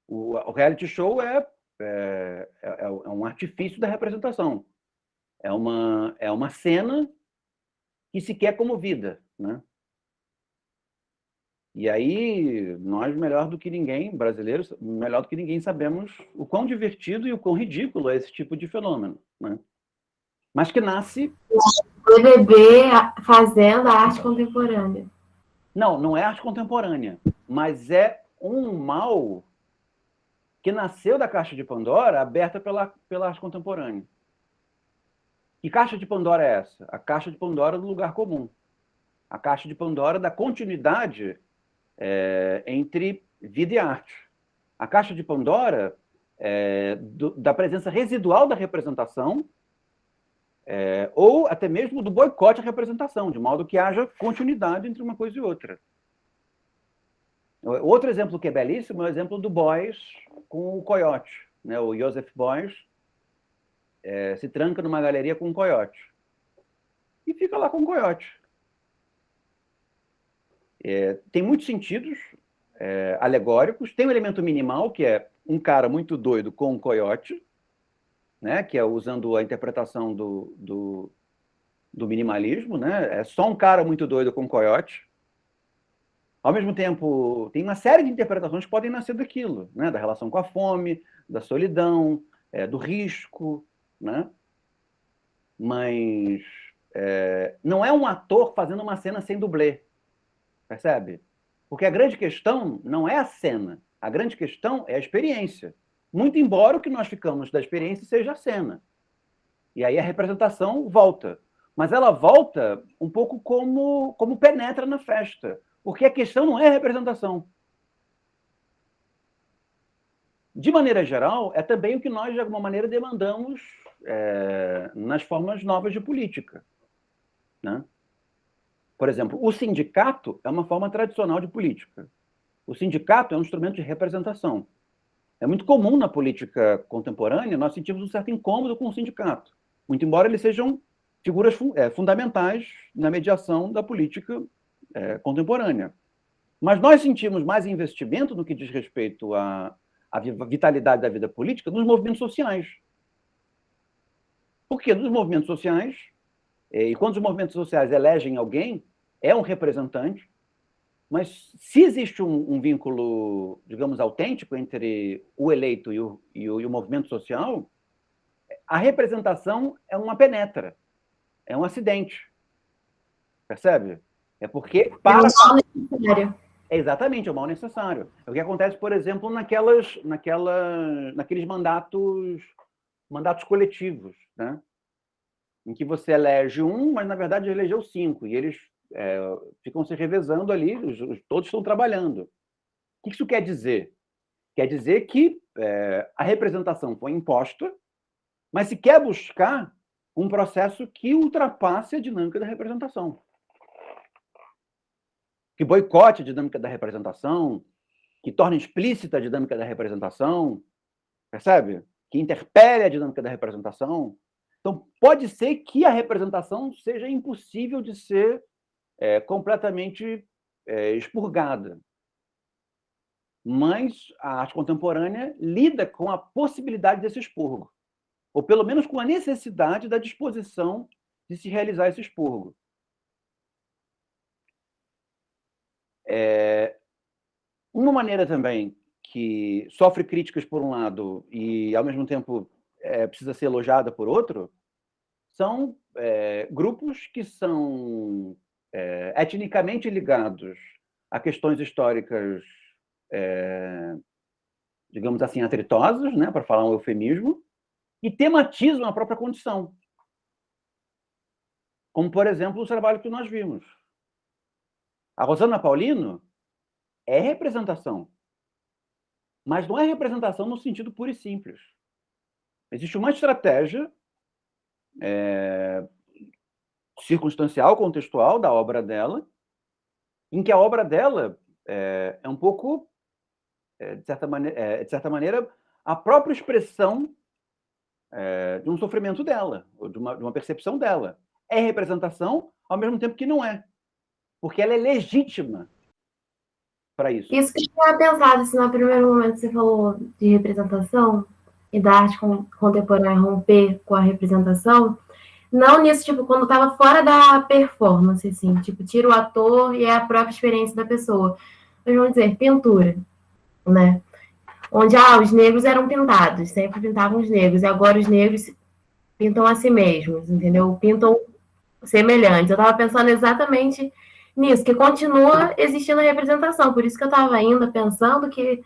O reality show é um artifício da representação. É uma cena que se quer como vida, né? E aí, nós, melhor do que ninguém, brasileiros, melhor do que ninguém, sabemos o quão divertido e o quão ridículo é esse tipo de fenômeno, né? Mas que nasce... O BBB fazendo a arte contemporânea. Não é arte contemporânea, mas é um mal que nasceu da caixa de Pandora, aberta pela arte contemporânea. Que caixa de Pandora é essa? A caixa de Pandora do lugar comum. A caixa de Pandora da continuidade entre vida e arte. A caixa de Pandora da presença residual da representação ou até mesmo do boicote à representação, de modo que haja continuidade entre uma coisa e outra. Outro exemplo que é belíssimo é o exemplo do Beuys com o coiote. Né? O Joseph Beuys se tranca numa galeria com um coiote. E fica lá com o coiote. Tem muitos sentidos alegóricos. Tem um elemento minimal, que é um cara muito doido com um coiote, né? Que é usando a interpretação do minimalismo. Né? É só um cara muito doido com um coiote. Ao mesmo tempo, tem uma série de interpretações que podem nascer daquilo, né? Da relação com a fome, da solidão, do risco, né? Mas não é um ator fazendo uma cena sem dublê, percebe? Porque a grande questão não é a cena, a grande questão é a experiência. Muito embora o que nós ficamos da experiência seja a cena. E aí a representação volta. Mas ela volta um pouco como penetra na festa. Porque a questão não é a representação. De maneira geral, é também o que nós, de alguma maneira, demandamos nas formas novas de política. Né? Por exemplo, o sindicato é uma forma tradicional de política. O sindicato é um instrumento de representação. É muito comum na política contemporânea nós sentimos um certo incômodo com o sindicato, muito embora eles sejam figuras fundamentais na mediação da política contemporânea. Mas nós sentimos mais investimento no que diz respeito à vitalidade da vida política nos movimentos sociais. Porque nos movimentos sociais, e quando os movimentos sociais elegem alguém, é um representante, mas se existe um vínculo, digamos, autêntico entre o eleito e o movimento social, a representação é uma penetra, é um acidente. Percebe? É porque para... É um mal necessário. Exatamente, é o mal necessário. É o que acontece, por exemplo, naqueles mandatos coletivos, né? Em que você elege um, mas na verdade elegeu 5, e eles ficam se revezando ali, todos estão trabalhando. O que isso quer dizer? Quer dizer que a representação foi imposta, mas se quer buscar um processo que ultrapasse a dinâmica da representação. Que boicote a dinâmica da representação, que torne explícita a dinâmica da representação, percebe? Que interpele a dinâmica da representação. Então, pode ser que a representação seja impossível de ser completamente expurgada. Mas a arte contemporânea lida com a possibilidade desse expurgo, ou pelo menos com a necessidade da disposição de se realizar esse expurgo. Uma maneira também que sofre críticas por um lado e, ao mesmo tempo, precisa ser elogiada por outro, são grupos que são etnicamente ligados a questões históricas, digamos assim, atritosas, né, para falar um eufemismo, e tematizam a própria condição. Como, por exemplo, o trabalho que nós vimos. A Rosana Paulino é representação, mas não é representação no sentido puro e simples. Existe uma estratégia circunstancial, contextual da obra dela, em que a obra dela é um pouco, de certa maneira, a própria expressão de um sofrimento dela, ou de uma percepção dela. É representação, ao mesmo tempo que não é, porque ela é legítima para isso. Isso que eu tinha pensado, assim, no primeiro momento que você falou de representação e da arte contemporânea romper com a representação, não nisso, tipo, quando estava fora da performance, assim, tipo, tira o ator e é a própria experiência da pessoa. Mas vamos dizer, pintura, né? Onde, os negros eram pintados, sempre pintavam os negros, e agora os negros pintam a si mesmos, entendeu? Pintam semelhantes. Eu estava pensando exatamente nisso, que continua existindo a representação, por isso que eu estava ainda pensando que,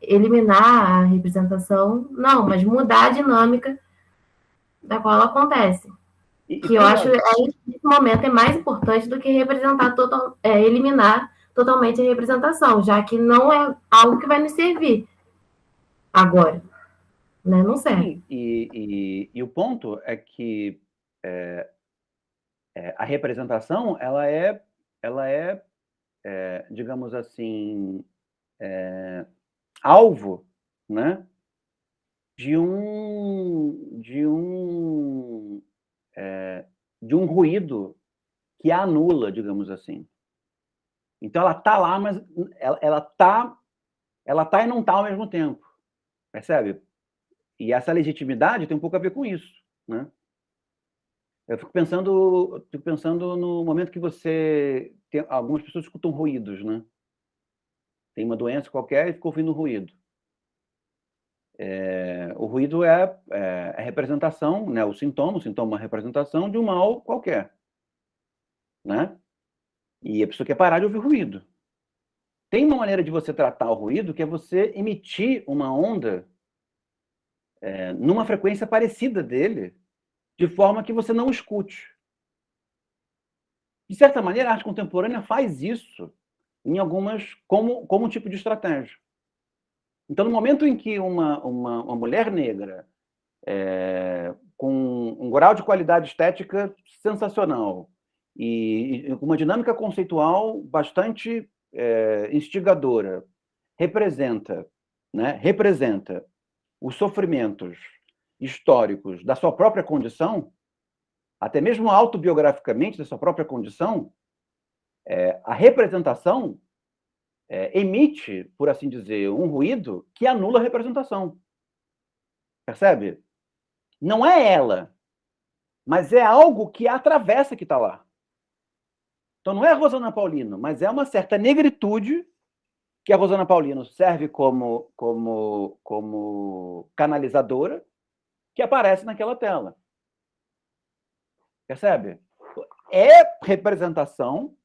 eliminar a representação, não, mas mudar a dinâmica da qual ela acontece. Que eu acho que nesse momento é mais importante do que representar eliminar totalmente a representação, já que não é algo que vai nos servir agora, né? Não serve. Sim, e o ponto é que a representação ela é digamos assim, alvo, né, de um ruído que a anula, digamos assim. Então ela está lá, mas ela tá e não está ao mesmo tempo, percebe? E essa legitimidade tem um pouco a ver com isso, né? Eu fico pensando no momento que algumas pessoas escutam ruídos, né? Tem uma doença qualquer e ficou ouvindo ruído. O ruído é a representação, né? O sintoma é uma representação de um mal qualquer, né? E a pessoa quer parar de ouvir ruído. Tem uma maneira de você tratar o ruído que é você emitir uma onda numa frequência parecida dele, de forma que você não escute. De certa maneira, a arte contemporânea faz isso em algumas como um tipo de estratégia. Então, no momento em que uma mulher negra com um grau de qualidade estética sensacional e com uma dinâmica conceitual bastante instigadora representa os sofrimentos históricos da sua própria condição, até mesmo autobiograficamente da sua própria condição, a representação emite, por assim dizer, um ruído que anula a representação. Percebe? Não é ela, mas é algo que a atravessa que está lá. Então não é a Rosana Paulino, mas é uma certa negritude que a Rosana Paulino serve como canalizadora que aparece naquela tela. Percebe? É representação,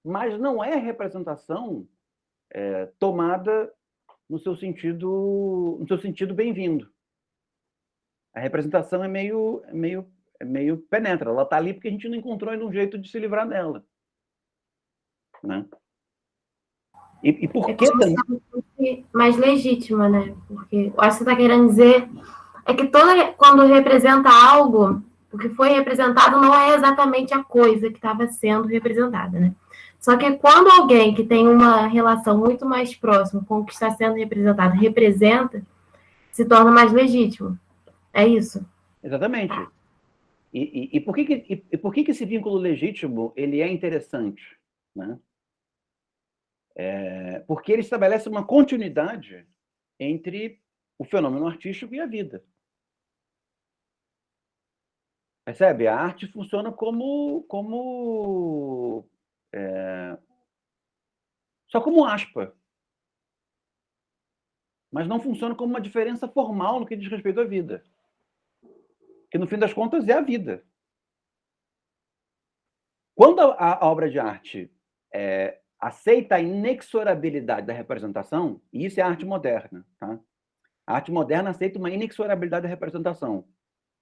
mas não é representação tomada no seu sentido bem-vindo. A representação é meio penetra. Ela está ali porque a gente não encontrou ainda um jeito de se livrar dela, né? E por que também mais legítima, né? Porque eu acho que você está querendo dizer é que quando representa algo, o que foi representado não é exatamente a coisa que estava sendo representada, né? Só que quando alguém que tem uma relação muito mais próxima com o que está sendo representado representa, se torna mais legítimo. É isso? Exatamente. E por que esse vínculo legítimo ele é interessante, né? Porque ele estabelece uma continuidade entre o fenômeno artístico e a vida. Percebe? A arte funciona só como aspa, mas não funciona como uma diferença formal no que diz respeito à vida. Que, no fim das contas, é a vida. Quando a obra de arte aceita a inexorabilidade da representação, e isso é a arte moderna, tá? A arte moderna aceita uma inexorabilidade da representação.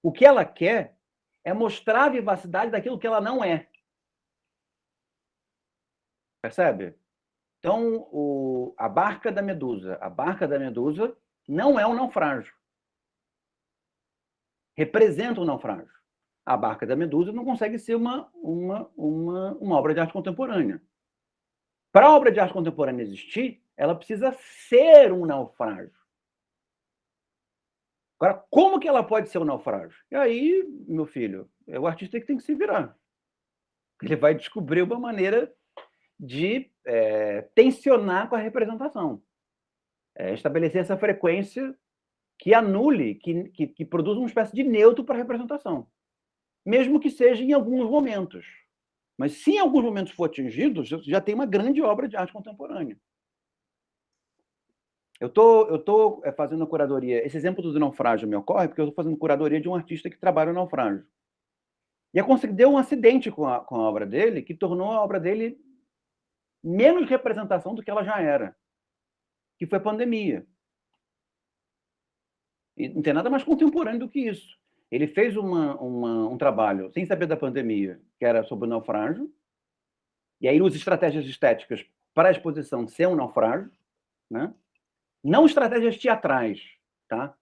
O que ela quer é mostrar a vivacidade daquilo que ela não é. Percebe? Então, a barca da Medusa não é um naufrágio. Representa um naufrágio. A barca da Medusa não consegue ser uma obra de arte contemporânea. Para a obra de arte contemporânea existir, ela precisa ser um naufrágio. Agora, como que ela pode ser um naufrágio? E aí, meu filho, é o artista que tem que se virar. Ele vai descobrir uma maneira de tensionar com a representação. Estabelecer essa frequência que anule, que produza uma espécie de neutro para a representação. Mesmo que seja em alguns momentos. Mas se em alguns momentos for atingido, já tem uma grande obra de arte contemporânea. Eu estou fazendo a curadoria. Esse exemplo do naufrágio me ocorre porque eu estou fazendo curadoria de um artista que trabalha no naufrágio. E deu um acidente com a obra dele que tornou a obra dele menos representação do que ela já era, que foi a pandemia. E não tem nada mais contemporâneo do que isso. Ele fez um trabalho, sem saber da pandemia, que era sobre o naufrágio, e aí ele usa estratégias estéticas para a exposição ser um naufrágio, né? Não estratégias teatrais, tá?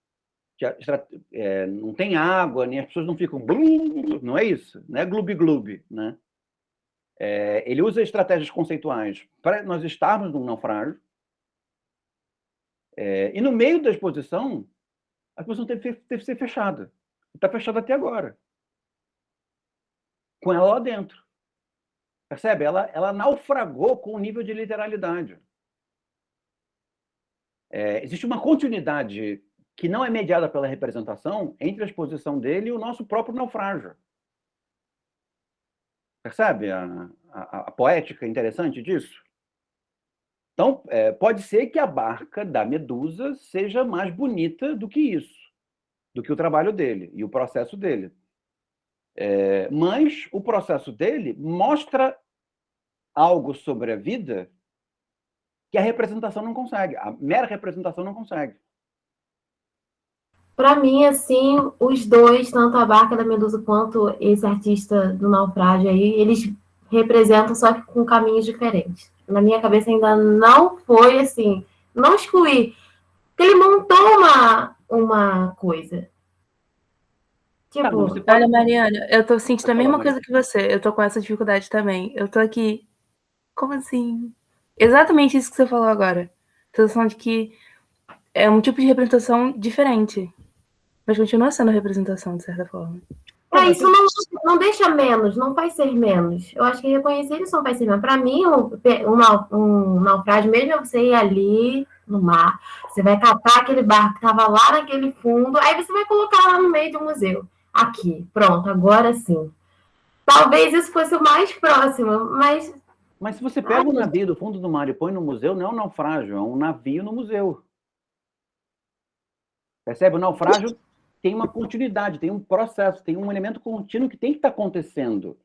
Não tem água, nem as pessoas não ficam... Não é isso, não é gloob-gloob, né? Ele usa estratégias conceituais para nós estarmos num naufrágio, e no meio da exposição, a exposição teve que ser fechada. Está fechada até agora. Com ela lá dentro. Percebe? Ela naufragou com o nível de literalidade. Existe uma continuidade que não é mediada pela representação entre a exposição dele e o nosso próprio naufrágio. Percebe a poética interessante disso? Então, pode ser que a barca da Medusa seja mais bonita do que isso, do que o trabalho dele e o processo dele. Mas o processo dele mostra algo sobre a vida que a representação não consegue, a mera representação não consegue. Para mim, assim, os dois, tanto a Barca da Medusa quanto esse artista do Naufrágio aí, eles representam só que com caminhos diferentes. Na minha cabeça ainda não foi assim, não excluir, porque ele montou uma coisa. Tipo, Olha, Mariana, eu tô sentindo a mesma coisa que você. Eu tô com essa dificuldade também. Eu tô aqui. Como assim? Exatamente isso que você falou agora. Sensação de que é um tipo de representação diferente. Mas continua sendo representação, de certa forma. Isso não deixa menos, não faz ser menos. Eu acho que reconhecer isso não faz ser menos. Para mim, um naufrágio, mesmo você ir ali no mar, você vai catar aquele barco que estava lá naquele fundo, aí você vai colocar lá no meio do museu. Aqui, pronto, agora sim. Talvez isso fosse o mais próximo, mas... Mas se você pega um navio do fundo do mar e põe no museu, não é um naufrágio, é um navio no museu. Percebe? O naufrágio tem uma continuidade, tem um processo, tem um elemento contínuo que tem que estar acontecendo.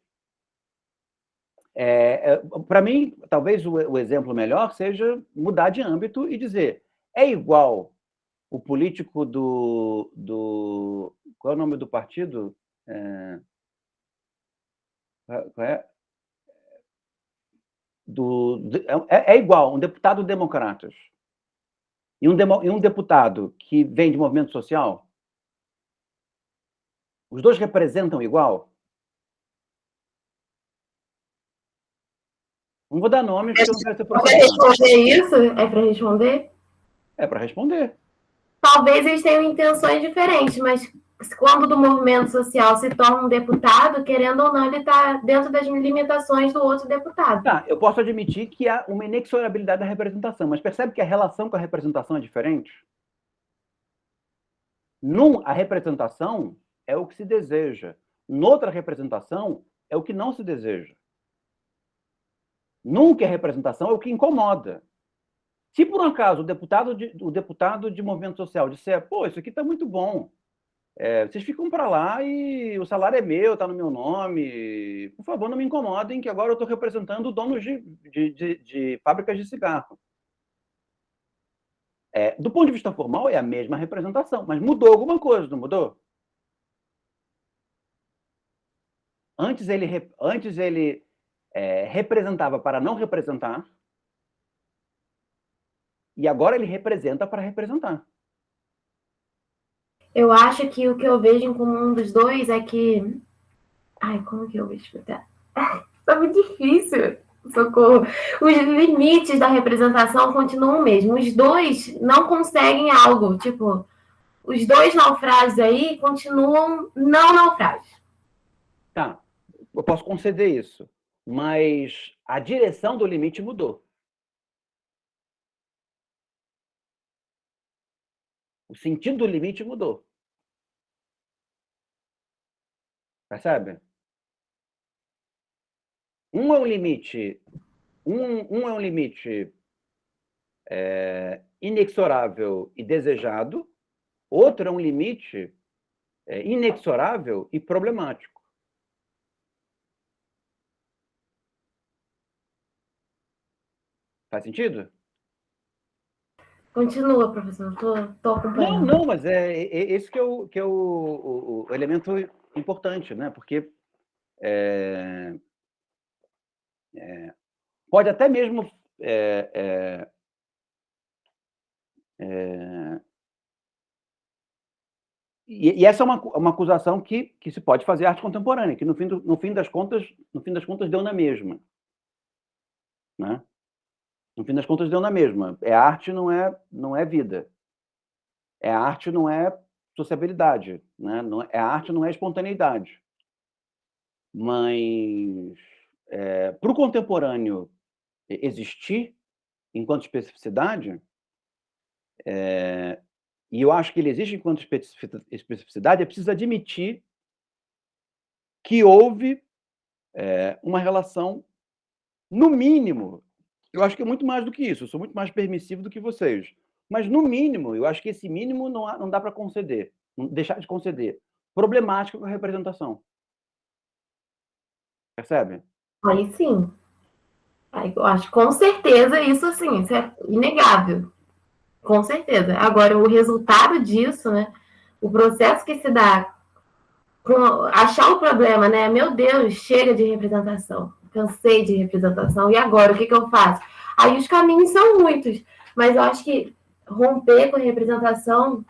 Para mim, talvez o exemplo melhor seja mudar de âmbito e dizer, é igual o político do qual é o nome do partido? É igual um deputado democratas e um deputado que vem de movimento social? Os dois representam igual? Não vou dar nome, porque eu não quero ser processado. Para responder isso? É para responder? É para responder. Talvez eles tenham intenções diferentes, mas quando do movimento social se torna um deputado, querendo ou não, ele está dentro das limitações do outro deputado. Tá, eu posso admitir que há uma inexorabilidade da representação, mas percebe que a relação com a representação é diferente? A representação é o que se deseja. Noutra representação é o que não se deseja. Nunca a representação é o que incomoda. Se por um acaso o deputado de movimento social disser, pô, isso aqui está muito bom, vocês ficam para lá e o salário é meu, está no meu nome, por favor, não me incomodem, que agora eu estou representando donos de fábricas de cigarro. Do ponto de vista formal, é a mesma representação, mas mudou alguma coisa, não mudou? Antes ele representava para não representar, e agora ele representa para representar. Eu acho que o que eu vejo em comum dos dois é que... Ai, como que eu vou explicar? É muito difícil. Socorro. Os limites da representação continuam o mesmo. Os dois não conseguem algo. Tipo, os dois naufrágios aí continuam não naufrágios. Tá, eu posso conceder isso, mas a direção do limite mudou. O sentido do limite mudou. Percebe? Um é um limite, um é um limite inexorável e desejado, outro é um limite inexorável e problemático. Faz sentido? Continua, professor, tô acompanhando. Não, mas esse que é o elemento importante, né? Porque pode até mesmo e essa é uma acusação que se pode fazer à arte contemporânea, que no fim das contas deu na mesma, né? No fim das contas deu na mesma. Arte não é vida. Arte não é sociabilidade, né? A arte não é espontaneidade. Mas para o contemporâneo existir enquanto especificidade, e eu acho que ele existe enquanto especificidade, é preciso admitir que houve uma relação, no mínimo, eu acho que é muito mais do que isso, eu sou muito mais permissivo do que vocês, mas no mínimo, eu acho que esse mínimo não dá para conceder, não deixar de conceder, problemático com a representação. Percebe? Aí sim. Aí eu acho com certeza isso assim, isso é inegável. Com certeza. Agora, o resultado disso, né? O processo que se dá com achar o problema, né? Meu Deus, chega de representação. Cansei de representação. E agora, o que eu faço? Aí os caminhos são muitos. Mas eu acho que romper com a representação...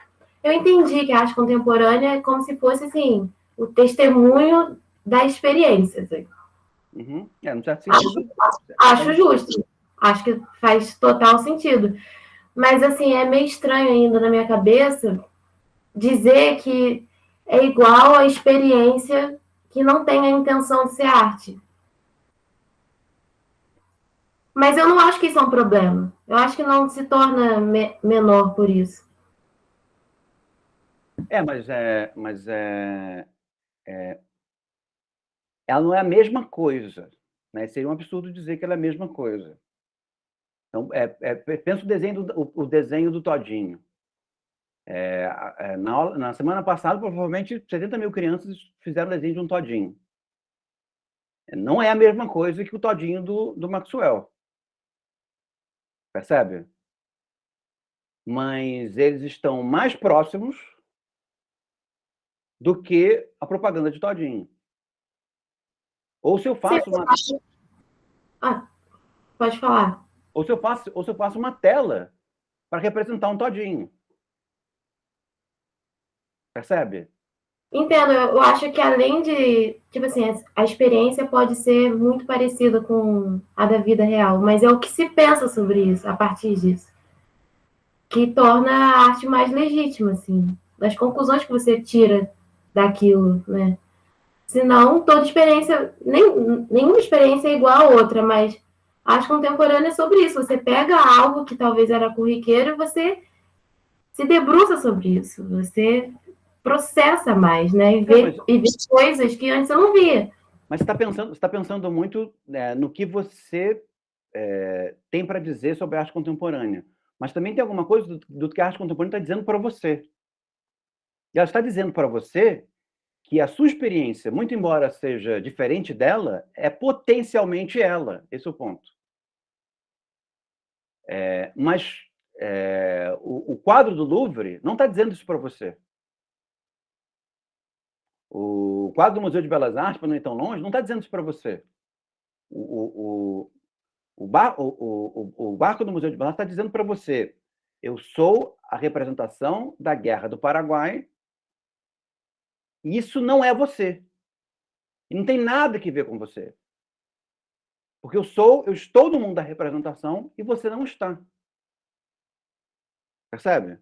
Eu entendi que a arte contemporânea é como se fosse, assim, o testemunho da experiência. Assim. Uhum. No certo sentido. Acho justo. Acho que faz total sentido. Mas, assim, é meio estranho ainda na minha cabeça dizer que é igual a experiência que não tem a intenção de ser arte. Mas eu não acho que isso é um problema. Eu acho que não se torna menor por isso. Mas ela não é a mesma coisa, né? Seria um absurdo dizer que ela é a mesma coisa. Então, pensa o desenho do Todinho. Na semana passada, provavelmente 70 mil crianças fizeram desenho de um Todinho. Não é a mesma coisa que o Todinho do Maxwell. Percebe? Mas eles estão mais próximos do que a propaganda de Todinho. Ou se eu faço uma... pode falar. Ou se eu faço uma tela para representar um Todinho. Percebe? Entendo, eu acho que além de, tipo assim, a experiência pode ser muito parecida com a da vida real, mas é o que se pensa sobre isso, a partir disso, que torna a arte mais legítima, assim, das conclusões que você tira daquilo, né? Senão, toda experiência, nenhuma experiência é igual a outra, mas a arte contemporânea é sobre isso, você pega algo que talvez era corriqueiro e você se debruça sobre isso, você processa mais, né? E vê coisas que antes eu não via. Mas você está pensando muito no que você tem para dizer sobre a arte contemporânea. Mas também tem alguma coisa do que a arte contemporânea está dizendo para você. E ela está dizendo para você que a sua experiência, muito embora seja diferente dela, é potencialmente ela. Esse é o ponto. Mas o quadro do Louvre não está dizendo isso para você. O quadro do Museu de Belas Artes, para não ir tão longe, não está dizendo isso para você. O barco do Museu de Belas Artes está dizendo para você: eu sou a representação da Guerra do Paraguai, e isso não é você. E não tem nada que ver com você. Porque eu estou no mundo da representação e você não está. Percebe?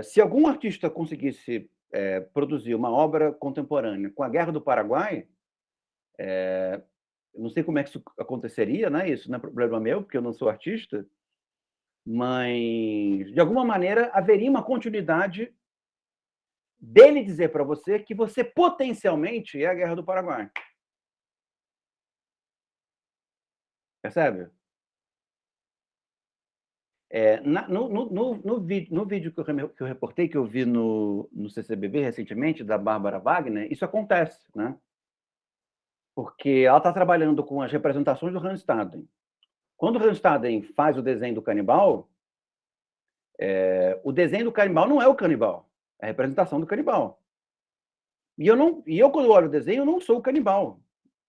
Se algum artista conseguisse produzir uma obra contemporânea com a Guerra do Paraguai, eu não sei como é que isso aconteceria, né? Isso não é problema meu, porque eu não sou artista, mas, de alguma maneira, haveria uma continuidade dele dizer para você que você potencialmente é a Guerra do Paraguai. Percebe? No vídeo que eu reportei, que eu vi no CCBB recentemente, da Bárbara Wagner, isso acontece, né? Porque ela está trabalhando com as representações do Hans Staden. Quando o Hans Staden faz o desenho do canibal, O desenho do canibal não é o canibal, é a representação do canibal. E eu, quando olho o desenho, eu não sou o canibal,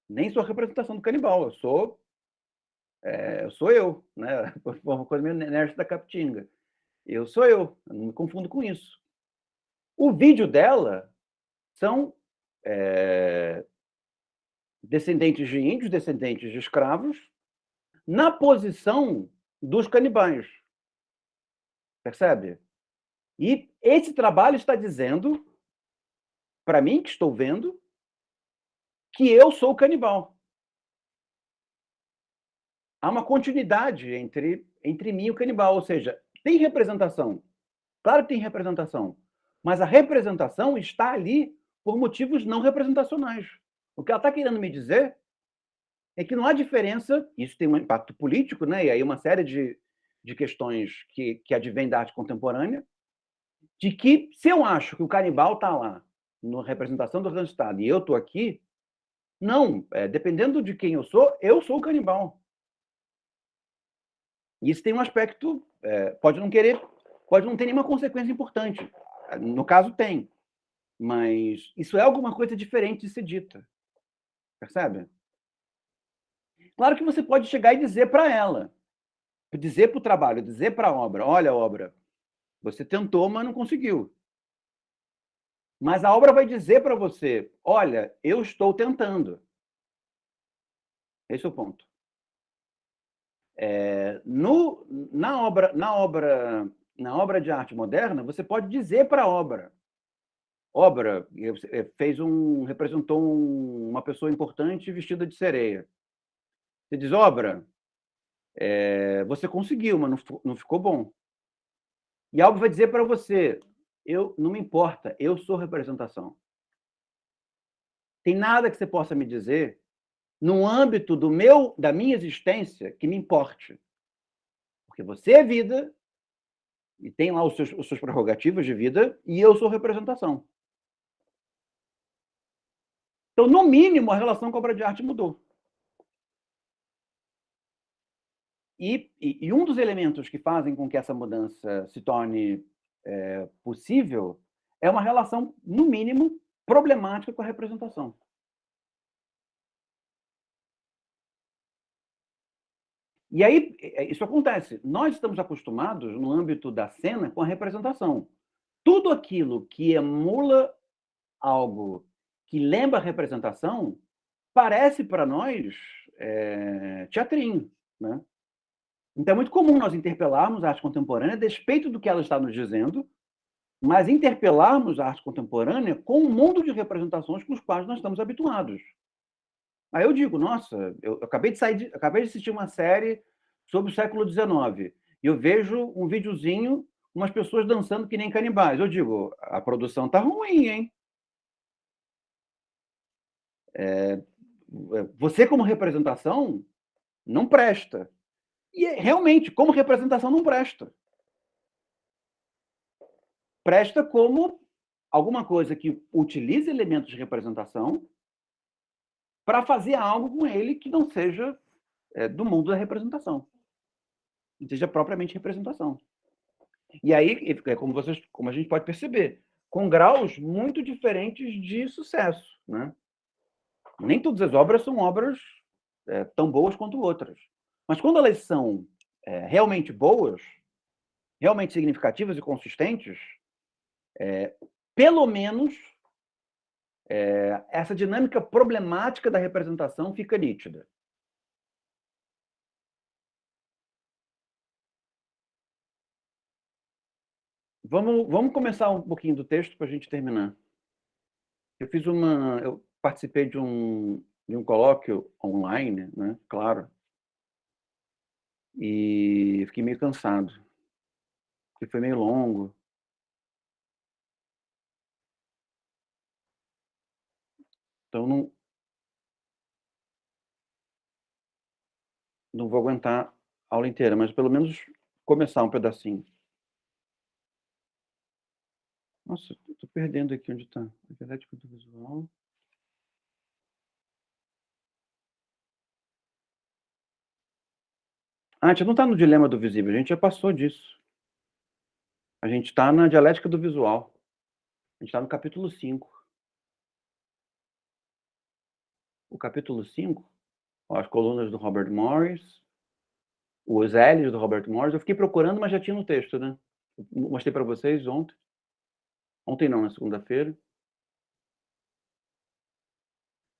nem sou a representação do canibal, eu sou eu, né? Uma coisa meio nerd da Capitinga. Eu sou eu não me confundo com isso. O vídeo dela são descendentes de índios, descendentes de escravos, na posição dos canibais. Percebe? E esse trabalho está dizendo, para mim, que estou vendo, que eu sou canibal. Há uma continuidade entre mim e o canibal, ou seja, tem representação. Claro que tem representação, mas a representação está ali por motivos não representacionais. O que ela está querendo me dizer é que não há diferença, isso tem um impacto político, né? E aí uma série de questões que advêm da arte contemporânea, de que se eu acho que o canibal está lá, na representação do Estado, e eu estou aqui, não, dependendo de quem eu sou o canibal. E isso tem um aspecto, pode não ter nenhuma consequência importante. No caso, tem. Mas isso é alguma coisa diferente de ser dita. Percebe? Claro que você pode chegar e dizer para ela, dizer para o trabalho, dizer para a obra, olha, obra, você tentou, mas não conseguiu. Mas a obra vai dizer para você, olha, eu estou tentando. Esse é o ponto. Na obra de arte moderna, você pode dizer para a obra, representou uma pessoa importante vestida de sereia. Você diz, obra, você conseguiu, mas não ficou bom. E a obra vai dizer para você, não me importa, eu sou representação. Tem nada que você possa me dizer no âmbito da minha existência que me importe. Porque você é vida, e tem lá os seus prerrogativos de vida, e eu sou representação. Então, no mínimo, a relação com a obra de arte mudou. E um dos elementos que fazem com que essa mudança se torne possível é uma relação, no mínimo, problemática com a representação. E aí, isso acontece. Nós estamos acostumados, no âmbito da cena, com a representação. Tudo aquilo que emula algo que lembra a representação parece para nós teatrinho, né? Então é muito comum nós interpelarmos a arte contemporânea a despeito do que ela está nos dizendo, mas interpelarmos a arte contemporânea com um mundo de representações com os quais nós estamos habituados. Aí eu digo, nossa, eu acabei de assistir uma série sobre o século XIX e eu vejo um videozinho, umas pessoas dançando que nem canibais. Eu digo, a produção está ruim, hein? Você como representação não presta. E realmente, como representação não presta. Presta como alguma coisa que utilize elementos de representação para fazer algo com ele que não seja do mundo da representação. Não seja propriamente representação. E aí, como a gente pode perceber, com graus muito diferentes de sucesso, né? Nem todas as obras são obras tão boas quanto outras. Mas quando elas são realmente boas, realmente significativas e consistentes, pelo menos essa dinâmica problemática da representação fica nítida. Vamos começar um pouquinho do texto para a gente terminar. Eu participei de um colóquio online, né? Claro, e fiquei meio cansado, porque foi meio longo. Então, não vou aguentar a aula inteira, mas pelo menos começar um pedacinho. Nossa, estou perdendo aqui onde está. Atividade visual. A gente não está no dilema do visível, a gente já passou disso. A gente está na dialética do visual. A gente está no capítulo 5. O capítulo 5, as colunas do Robert Morris, os L's do Robert Morris, eu fiquei procurando, mas já tinha no texto, né? Eu mostrei para vocês ontem. Ontem não, na segunda-feira.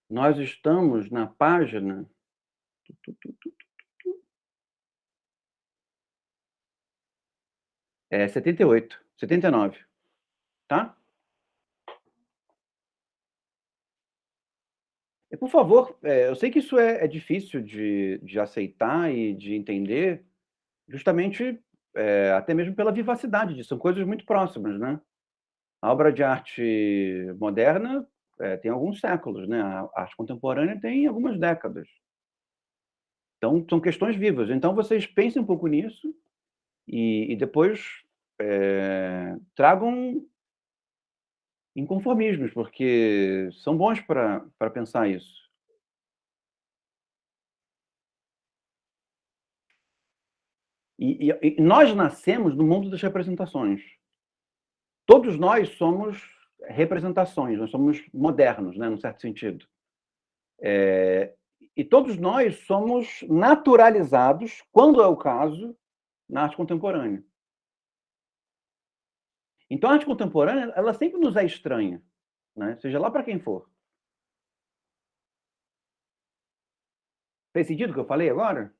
Nós estamos na página... É 78, 79, tá? E, por favor, eu sei que isso é difícil de aceitar e de entender, justamente até mesmo pela vivacidade disso. São coisas muito próximas, né? A obra de arte moderna tem alguns séculos, né? A arte contemporânea tem algumas décadas. Então, são questões vivas. Então, vocês pensem um pouco nisso e depois tragam inconformismos, porque são bons para pensar isso. E nós nascemos no mundo das representações. Todos nós somos representações, nós somos modernos, né, num certo sentido. E todos nós somos naturalizados, quando é o caso, na arte contemporânea. Então, a arte contemporânea, ela sempre nos é estranha, né? Seja lá para quem for. Fez sentido o que eu falei agora?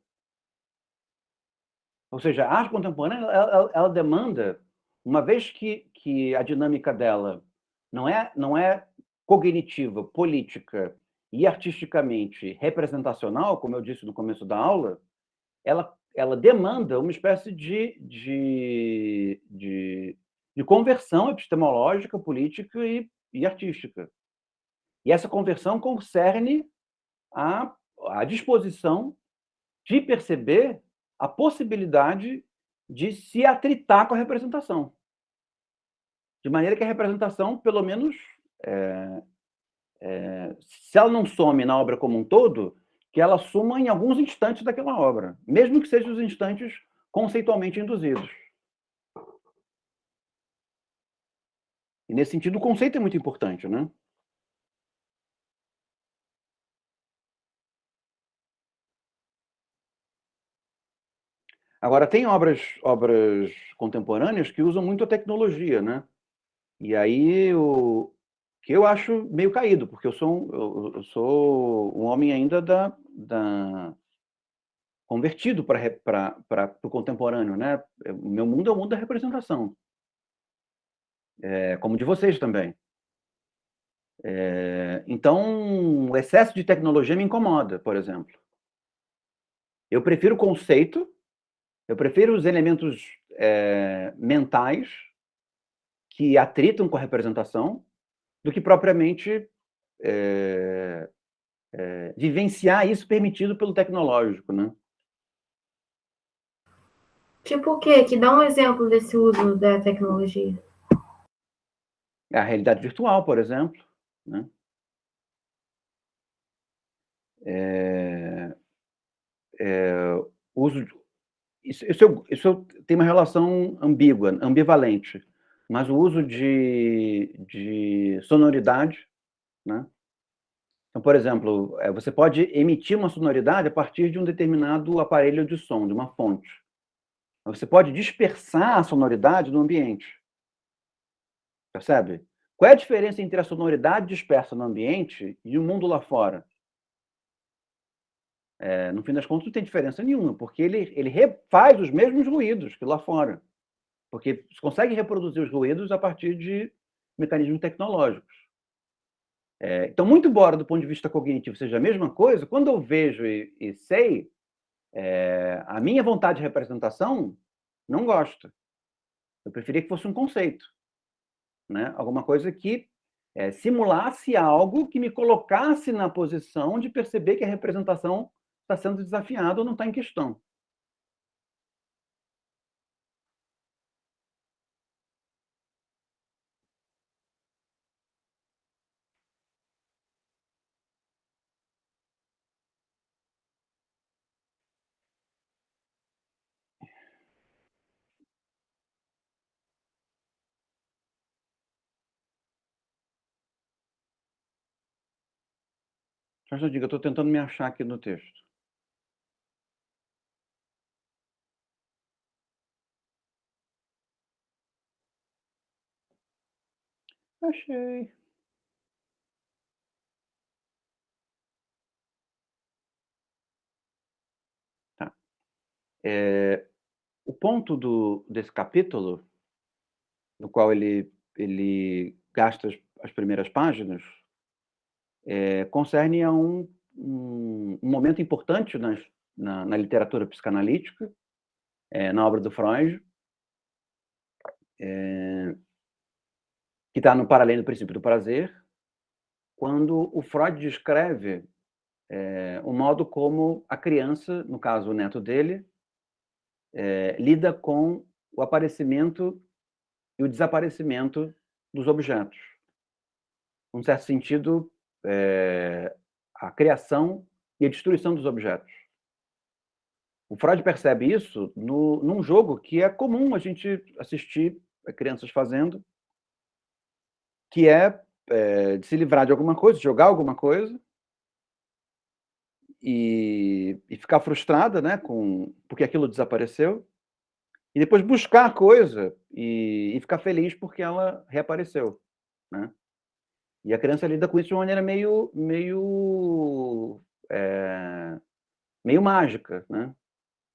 Ou seja, a arte contemporânea, ela demanda, uma vez que a dinâmica dela não é cognitiva, política e artisticamente representacional, como eu disse no começo da aula, ela demanda uma espécie de conversão epistemológica, política e artística. E essa conversão concerne a disposição de perceber a possibilidade de se atritar com a representação. De maneira que a representação, pelo menos, se ela não some na obra como um todo, que ela suma em alguns instantes daquela obra, mesmo que sejam os instantes conceitualmente induzidos. E, nesse sentido, o conceito é muito importante, né? Agora, tem obras contemporâneas que usam muito a tecnologia, né? E aí, que eu acho meio caído, porque eu sou um homem ainda convertido para o contemporâneo, né? O meu mundo é o mundo da representação, como o de vocês também. Então, o excesso de tecnologia me incomoda, por exemplo. Eu prefiro o conceito, eu prefiro os elementos mentais que atritam com a representação, do que propriamente vivenciar isso permitido pelo tecnológico, né? Tipo o quê? Que dá um exemplo desse uso da tecnologia. A realidade virtual, por exemplo, né? Uso isso tem uma relação ambígua, ambivalente, mas o uso de sonoridade, né? Então, por exemplo, você pode emitir uma sonoridade a partir de um determinado aparelho de som, de uma fonte. Você pode dispersar a sonoridade no ambiente. Percebe? Qual é a diferença entre a sonoridade dispersa no ambiente e o mundo lá fora? No fim das contas, não tem diferença nenhuma, porque ele refaz os mesmos ruídos que lá fora. Porque você consegue reproduzir os ruídos a partir de mecanismos tecnológicos. Então, muito embora do ponto de vista cognitivo seja a mesma coisa, quando eu vejo e sei, a minha vontade de representação não gosta. Eu preferia que fosse um conceito, né? Alguma coisa que simulasse algo que me colocasse na posição de perceber que a representação está sendo desafiada ou não está em questão. Já digo, eu estou tentando me achar aqui no texto. Achei. Tá. O ponto desse capítulo, no qual ele gasta as primeiras páginas, concerne a um momento importante na literatura psicanalítica, na obra do Freud, que está no Para Além do Princípio do Prazer, quando o Freud descreve o modo como a criança, no caso o neto dele, lida com o aparecimento e o desaparecimento dos objetos. Num certo sentido, a criação e a destruição dos objetos. O Freud percebe isso num jogo que é comum a gente assistir crianças fazendo, que é de se livrar de alguma coisa, de jogar alguma coisa, e ficar frustrada, né, porque aquilo desapareceu, e depois buscar a coisa e ficar feliz porque ela reapareceu, né? E a criança lida com isso de uma maneira meio mágica, né?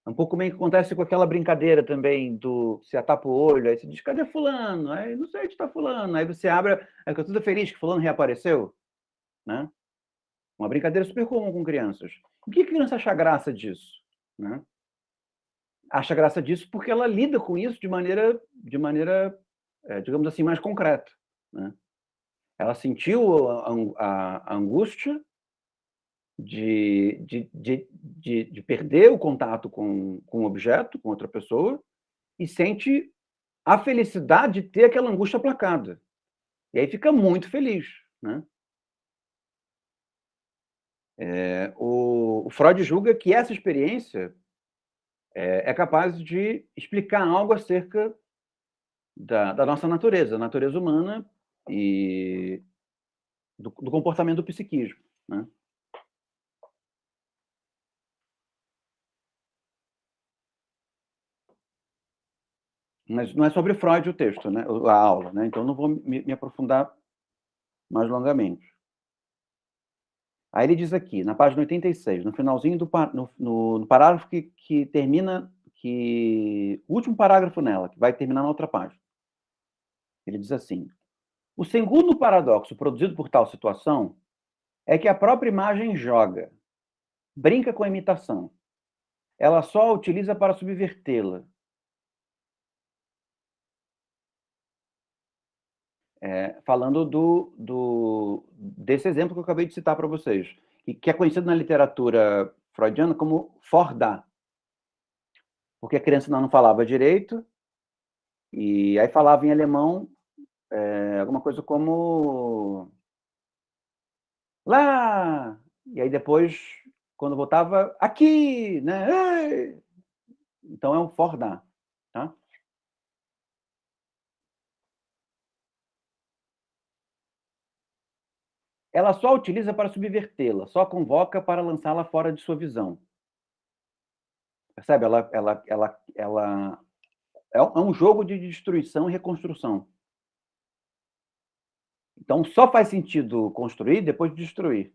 Um pouco meio que acontece com aquela brincadeira também do você tapa o olho, aí você diz, cadê fulano? Aí não sei onde está fulano. Aí você abre, aí fica tudo feliz que fulano reapareceu, né? Uma brincadeira super comum com crianças. O que a criança acha graça disso, né? Acha graça disso porque ela lida com isso de maneira digamos assim, mais concreta, né? Ela sentiu a angústia de perder o contato com um objeto, com outra pessoa, e sente a felicidade de ter aquela angústia aplacada. E aí fica muito feliz, né? O Freud julga que essa experiência é capaz de explicar algo acerca da nossa natureza, natureza humana e do comportamento do psiquismo, né? Mas não é sobre Freud o texto, né? A aula, né? Então não vou me aprofundar mais longamente. Aí ele diz aqui, na página 86, no finalzinho no parágrafo que termina, o último parágrafo nela, que vai terminar na outra página. Ele diz assim: o segundo paradoxo produzido por tal situação é que a própria imagem joga, brinca com a imitação. Ela só a utiliza para subvertê-la. Falando desse exemplo que eu acabei de citar para vocês, que é conhecido na literatura freudiana como Fordá, porque a criança não falava direito, e aí falava em alemão alguma coisa como lá, e aí depois, quando voltava, aqui, né? Ei! Então é um Fordá, tá? Ela só utiliza para subvertê-la, só convoca para lançá-la fora de sua visão. Percebe? Ela é um jogo de destruição e reconstrução. Então, só faz sentido construir depois de destruir.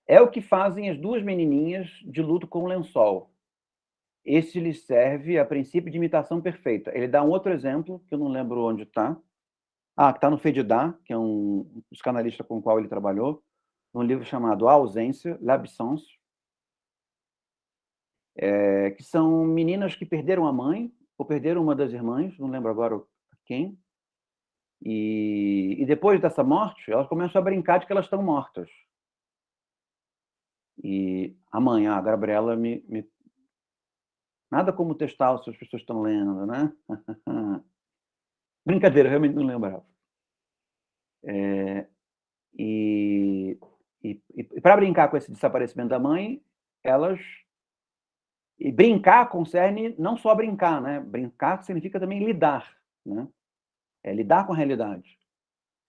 É o que fazem as duas menininhas de luto com o lençol. Esse lhes serve a princípio de imitação perfeita. Ele dá um outro exemplo, que eu não lembro onde está. Que está no Fedidá, que é um psicanalista com o qual ele trabalhou, num livro chamado A Ausência, L'Absence, que são meninas que perderam a mãe, ou perderam uma das irmãs, não lembro agora quem, e depois dessa morte, elas começam a brincar de que elas estão mortas. E a mãe, a Gabriela, nada como testar se as pessoas estão lendo, né? Brincadeira, realmente não lembrava. E para brincar com esse desaparecimento da mãe, e brincar concerne não só brincar, né? Brincar significa também lidar, né? Lidar com a realidade.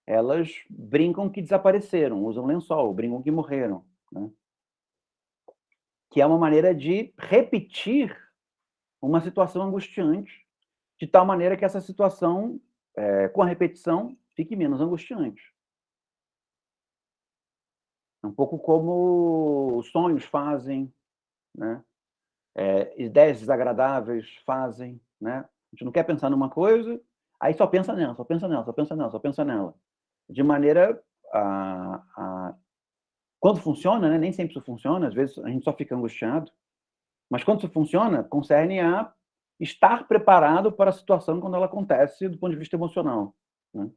elas brincam que desapareceram, usam lençol, brincam que morreram, né? Que é uma maneira de repetir uma situação angustiante, de tal maneira que essa situação, com a repetição, fique menos angustiante. É um pouco como os sonhos fazem, né? Ideias desagradáveis fazem, né? A gente não quer pensar numa coisa, aí só pensa nela, só pensa nela, só pensa nela, só pensa nela. De maneira quando funciona, né? Nem sempre isso funciona, às vezes a gente só fica angustiado, mas quando isso funciona, concerne a estar preparado para a situação quando ela acontece do ponto de vista emocional, né?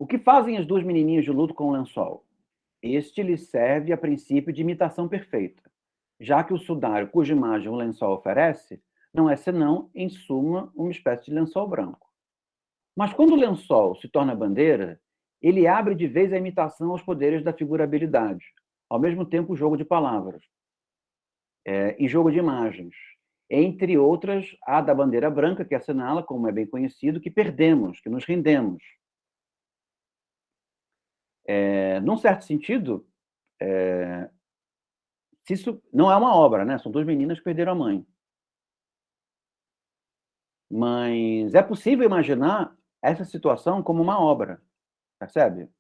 O que fazem as duas menininhas de luto com o lençol? Este lhes serve a princípio de imitação perfeita, já que o sudário cuja imagem o lençol oferece não é senão, em suma, uma espécie de lençol branco. Mas quando o lençol se torna bandeira, ele abre de vez a imitação aos poderes da figurabilidade, ao mesmo tempo o jogo de palavras e jogo de imagens. Entre outras, a da bandeira branca, que assinala, como é bem conhecido, que perdemos, que nos rendemos. Num certo sentido, isso não é uma obra, né? São duas meninas que perderam a mãe. Mas é possível imaginar essa situação como uma obra, percebe?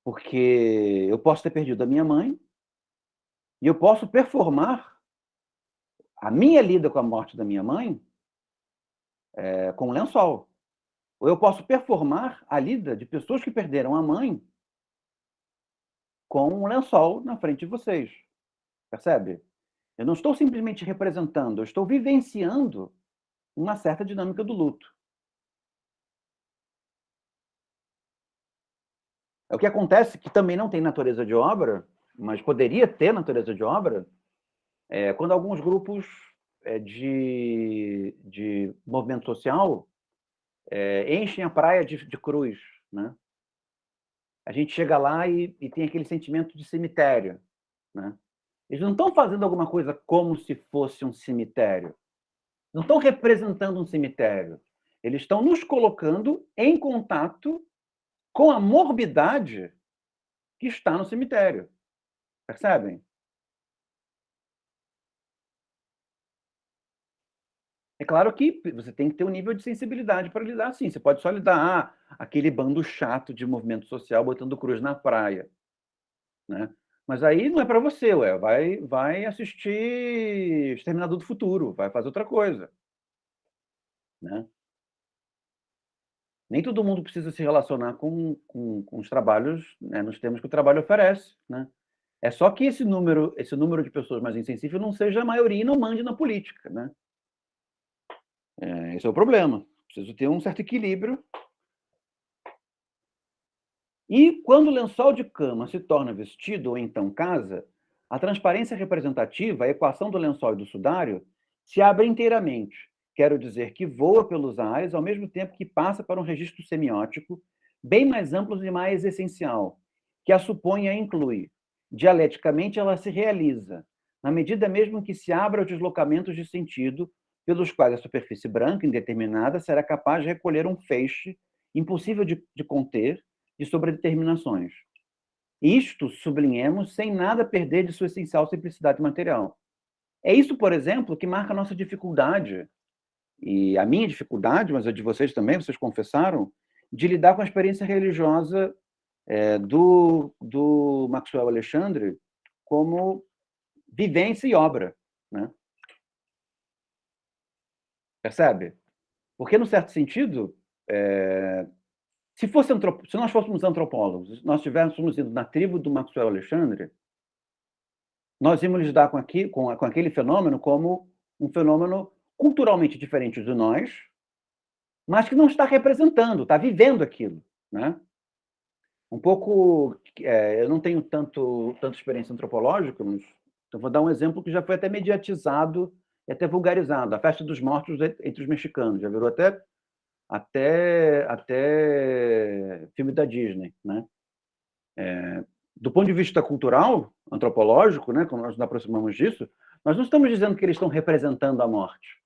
Porque eu posso ter perdido a minha mãe e eu posso performar a minha lida com a morte da minha mãe com um lençol. Ou eu posso performar a lida de pessoas que perderam a mãe com um lençol na frente de vocês. Percebe? Eu não estou simplesmente representando, eu estou vivenciando uma certa dinâmica do luto. O que acontece, que também não tem natureza de obra, mas poderia ter natureza de obra, quando alguns grupos de movimento social enchem a praia de cruz, né? A gente chega lá e tem aquele sentimento de cemitério, né? Eles não estão fazendo alguma coisa como se fosse um cemitério. Não estão representando um cemitério. Eles estão nos colocando em contato com a morbidade que está no cemitério. Percebem? É claro que você tem que ter um nível de sensibilidade para lidar assim. Você pode só lidar aquele bando chato de movimento social botando cruz na praia, né? Mas aí não é para você, vai assistir Exterminador do Futuro, vai fazer outra coisa, né? Nem todo mundo precisa se relacionar com os trabalhos, né, nos termos que o trabalho oferece, né? É só que esse número de pessoas mais insensíveis não seja a maioria e não mande na política, né? Esse é o problema. Preciso ter um certo equilíbrio. E quando o lençol de cama se torna vestido ou então casa, a transparência representativa, a equação do lençol e do sudário, se abre inteiramente. Quero dizer que voa pelos ares ao mesmo tempo que passa para um registro semiótico bem mais amplo e mais essencial, que a supõe e a inclui. Dialeticamente, ela se realiza, na medida mesmo que se abra aos deslocamentos de sentido pelos quais a superfície branca, indeterminada, será capaz de recolher um feixe impossível de conter, de sobredeterminações. Isto, sublinhemos, sem nada perder de sua essencial simplicidade material. É isso, por exemplo, que marca a nossa dificuldade, e a minha dificuldade, mas a de vocês também, vocês confessaram, de lidar com a experiência religiosa do Maxwell Alexandre como vivência e obra, né? Percebe? Porque, no certo sentido, se nós fôssemos antropólogos, se nós estivéssemos indo na tribo do Maxwell Alexandre, nós íamos lidar com aquele fenômeno como um fenômeno culturalmente diferente de nós, mas que não está representando, está vivendo aquilo, né? Um pouco, eu não tenho tanta experiência antropológica, mas então vou dar um exemplo que já foi até mediatizado e até vulgarizado, a festa dos mortos entre os mexicanos, já virou até filme da Disney, né? Do ponto de vista cultural, antropológico, né, quando nós nos aproximamos disso, nós não estamos dizendo que eles estão representando a morte.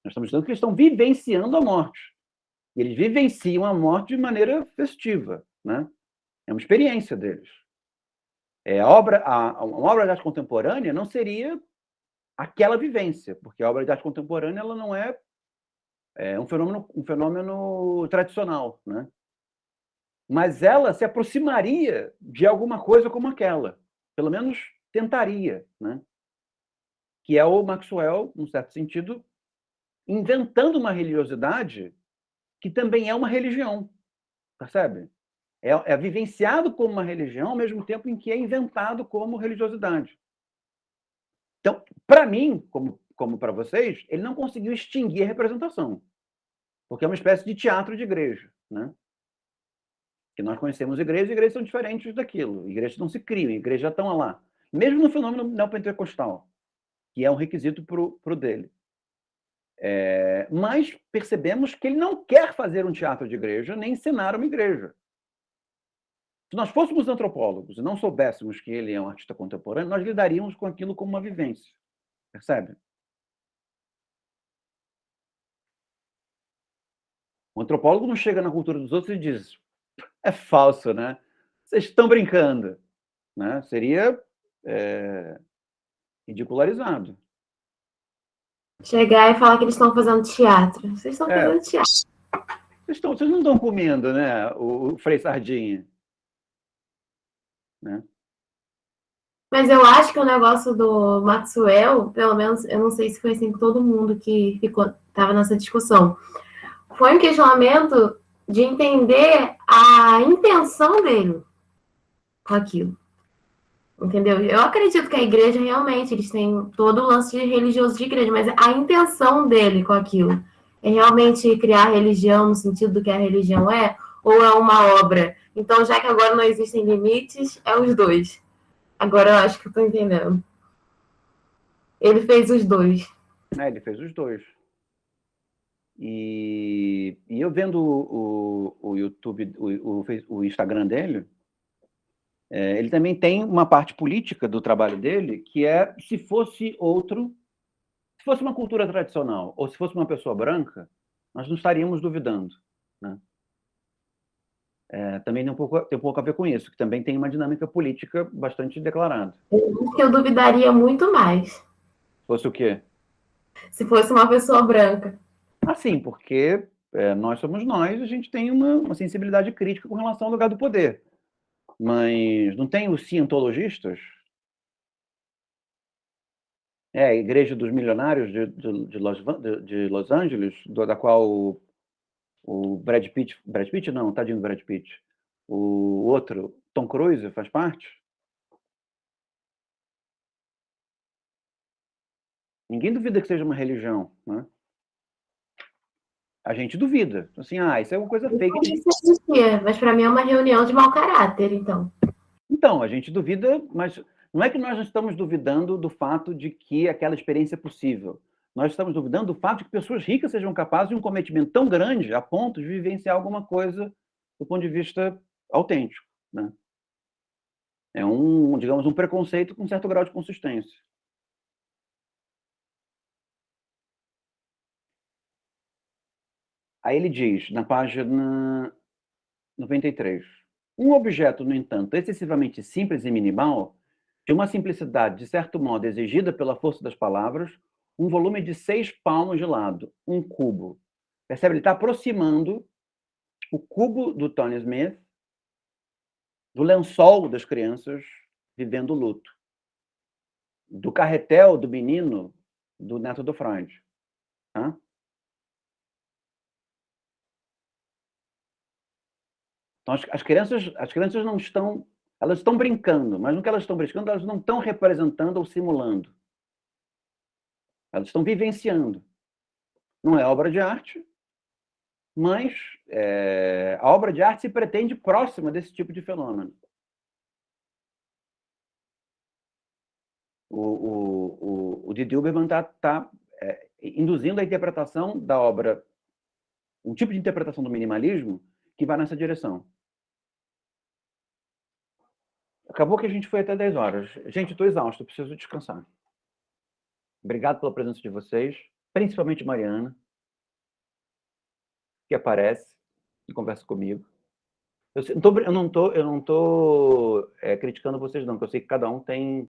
Nós estamos dizendo que eles estão vivenciando a morte. E eles vivenciam a morte de maneira festiva, né? É uma experiência deles. Uma obra de arte contemporânea não seria aquela vivência, porque a obra de arte contemporânea ela não é um fenômeno tradicional, né? Mas ela se aproximaria de alguma coisa como aquela, pelo menos tentaria, né? Que é o Maxwell, num certo sentido, inventando uma religiosidade que também é uma religião, percebe? É vivenciado como uma religião ao mesmo tempo em que é inventado como religiosidade. Então, para mim, como para vocês, ele não conseguiu extinguir a representação, porque é uma espécie de teatro de igreja, né? Que nós conhecemos igrejas são diferentes daquilo. Igrejas não se criam, igrejas já estão lá. Mesmo no fenômeno neopentecostal, que é um requisito para o dele. Mas percebemos que ele não quer fazer um teatro de igreja, nem ensinar uma igreja. Se nós fôssemos antropólogos e não soubéssemos que ele é um artista contemporâneo, nós lidaríamos com aquilo como uma vivência. Percebe? O antropólogo não chega na cultura dos outros e diz: é falso, né? Vocês estão brincando. Né? Seria ridicularizado. Chegar e falar que eles estão fazendo teatro. Vocês estão fazendo teatro. Vocês não estão comendo, né? O Frei Sardinha. Né? Mas eu acho que o negócio do Maxwell, pelo menos, eu não sei se foi assim com todo mundo que estava nessa discussão, foi um questionamento de entender a intenção dele com aquilo. Entendeu? Eu acredito que a igreja realmente, eles têm todo o lance de religioso de igreja, mas a intenção dele com aquilo é realmente criar religião no sentido do que a religião é, ou é uma obra? Então, já que agora não existem limites, é os dois. Agora eu acho que eu tô entendendo. Ele fez os dois. Ele fez os dois. E eu vendo o YouTube, o Instagram dele, ele também tem uma parte política do trabalho dele, que é, se fosse uma cultura tradicional, ou se fosse uma pessoa branca, nós não estaríamos duvidando. Né? Também tem um pouco a ver com isso, que também tem uma dinâmica política bastante declarada. Eu duvidaria muito mais. Fosse o quê? Se fosse uma pessoa branca. Sim, porque nós somos nós, a gente tem uma sensibilidade crítica com relação ao lugar do poder. Mas não tem os cientologistas? A Igreja dos Milionários de Los Angeles, da qual o Brad Pitt não, tadinho do Brad Pitt. O outro, Tom Cruise, faz parte? Ninguém duvida que seja uma religião, né? A gente duvida. Assim, isso é uma coisa fake. Isso existia, mas para mim é uma reunião de mau caráter, então. Então, a gente duvida, mas não é que nós estamos duvidando do fato de que aquela experiência é possível. Nós estamos duvidando do fato de que pessoas ricas sejam capazes de um cometimento tão grande a ponto de vivenciar alguma coisa do ponto de vista autêntico. Né? É digamos, um preconceito com um certo grau de consistência. Aí ele diz, na página 93, um objeto, no entanto, excessivamente simples e minimal, de uma simplicidade, de certo modo, exigida pela força das palavras, um volume de 6 palmos de lado, um cubo. Percebe? Ele está aproximando o cubo do Tony Smith do lençol das crianças vivendo o luto, do carretel do menino do neto do Freud. Tá? Então, as crianças não estão... Elas estão brincando, mas no que elas estão brincando, elas não estão representando ou simulando. Elas estão vivenciando. Não é obra de arte, mas a obra de arte se pretende próxima desse tipo de fenômeno. O Didi Huberman está induzindo a interpretação da obra, um tipo de interpretação do minimalismo que vai nessa direção. Acabou que a gente foi até 10 horas. Gente, estou exausto, preciso descansar. Obrigado pela presença de vocês. principalmente Mariana, que aparece e conversa comigo. Eu não tô criticando vocês, não, porque eu sei que cada um tem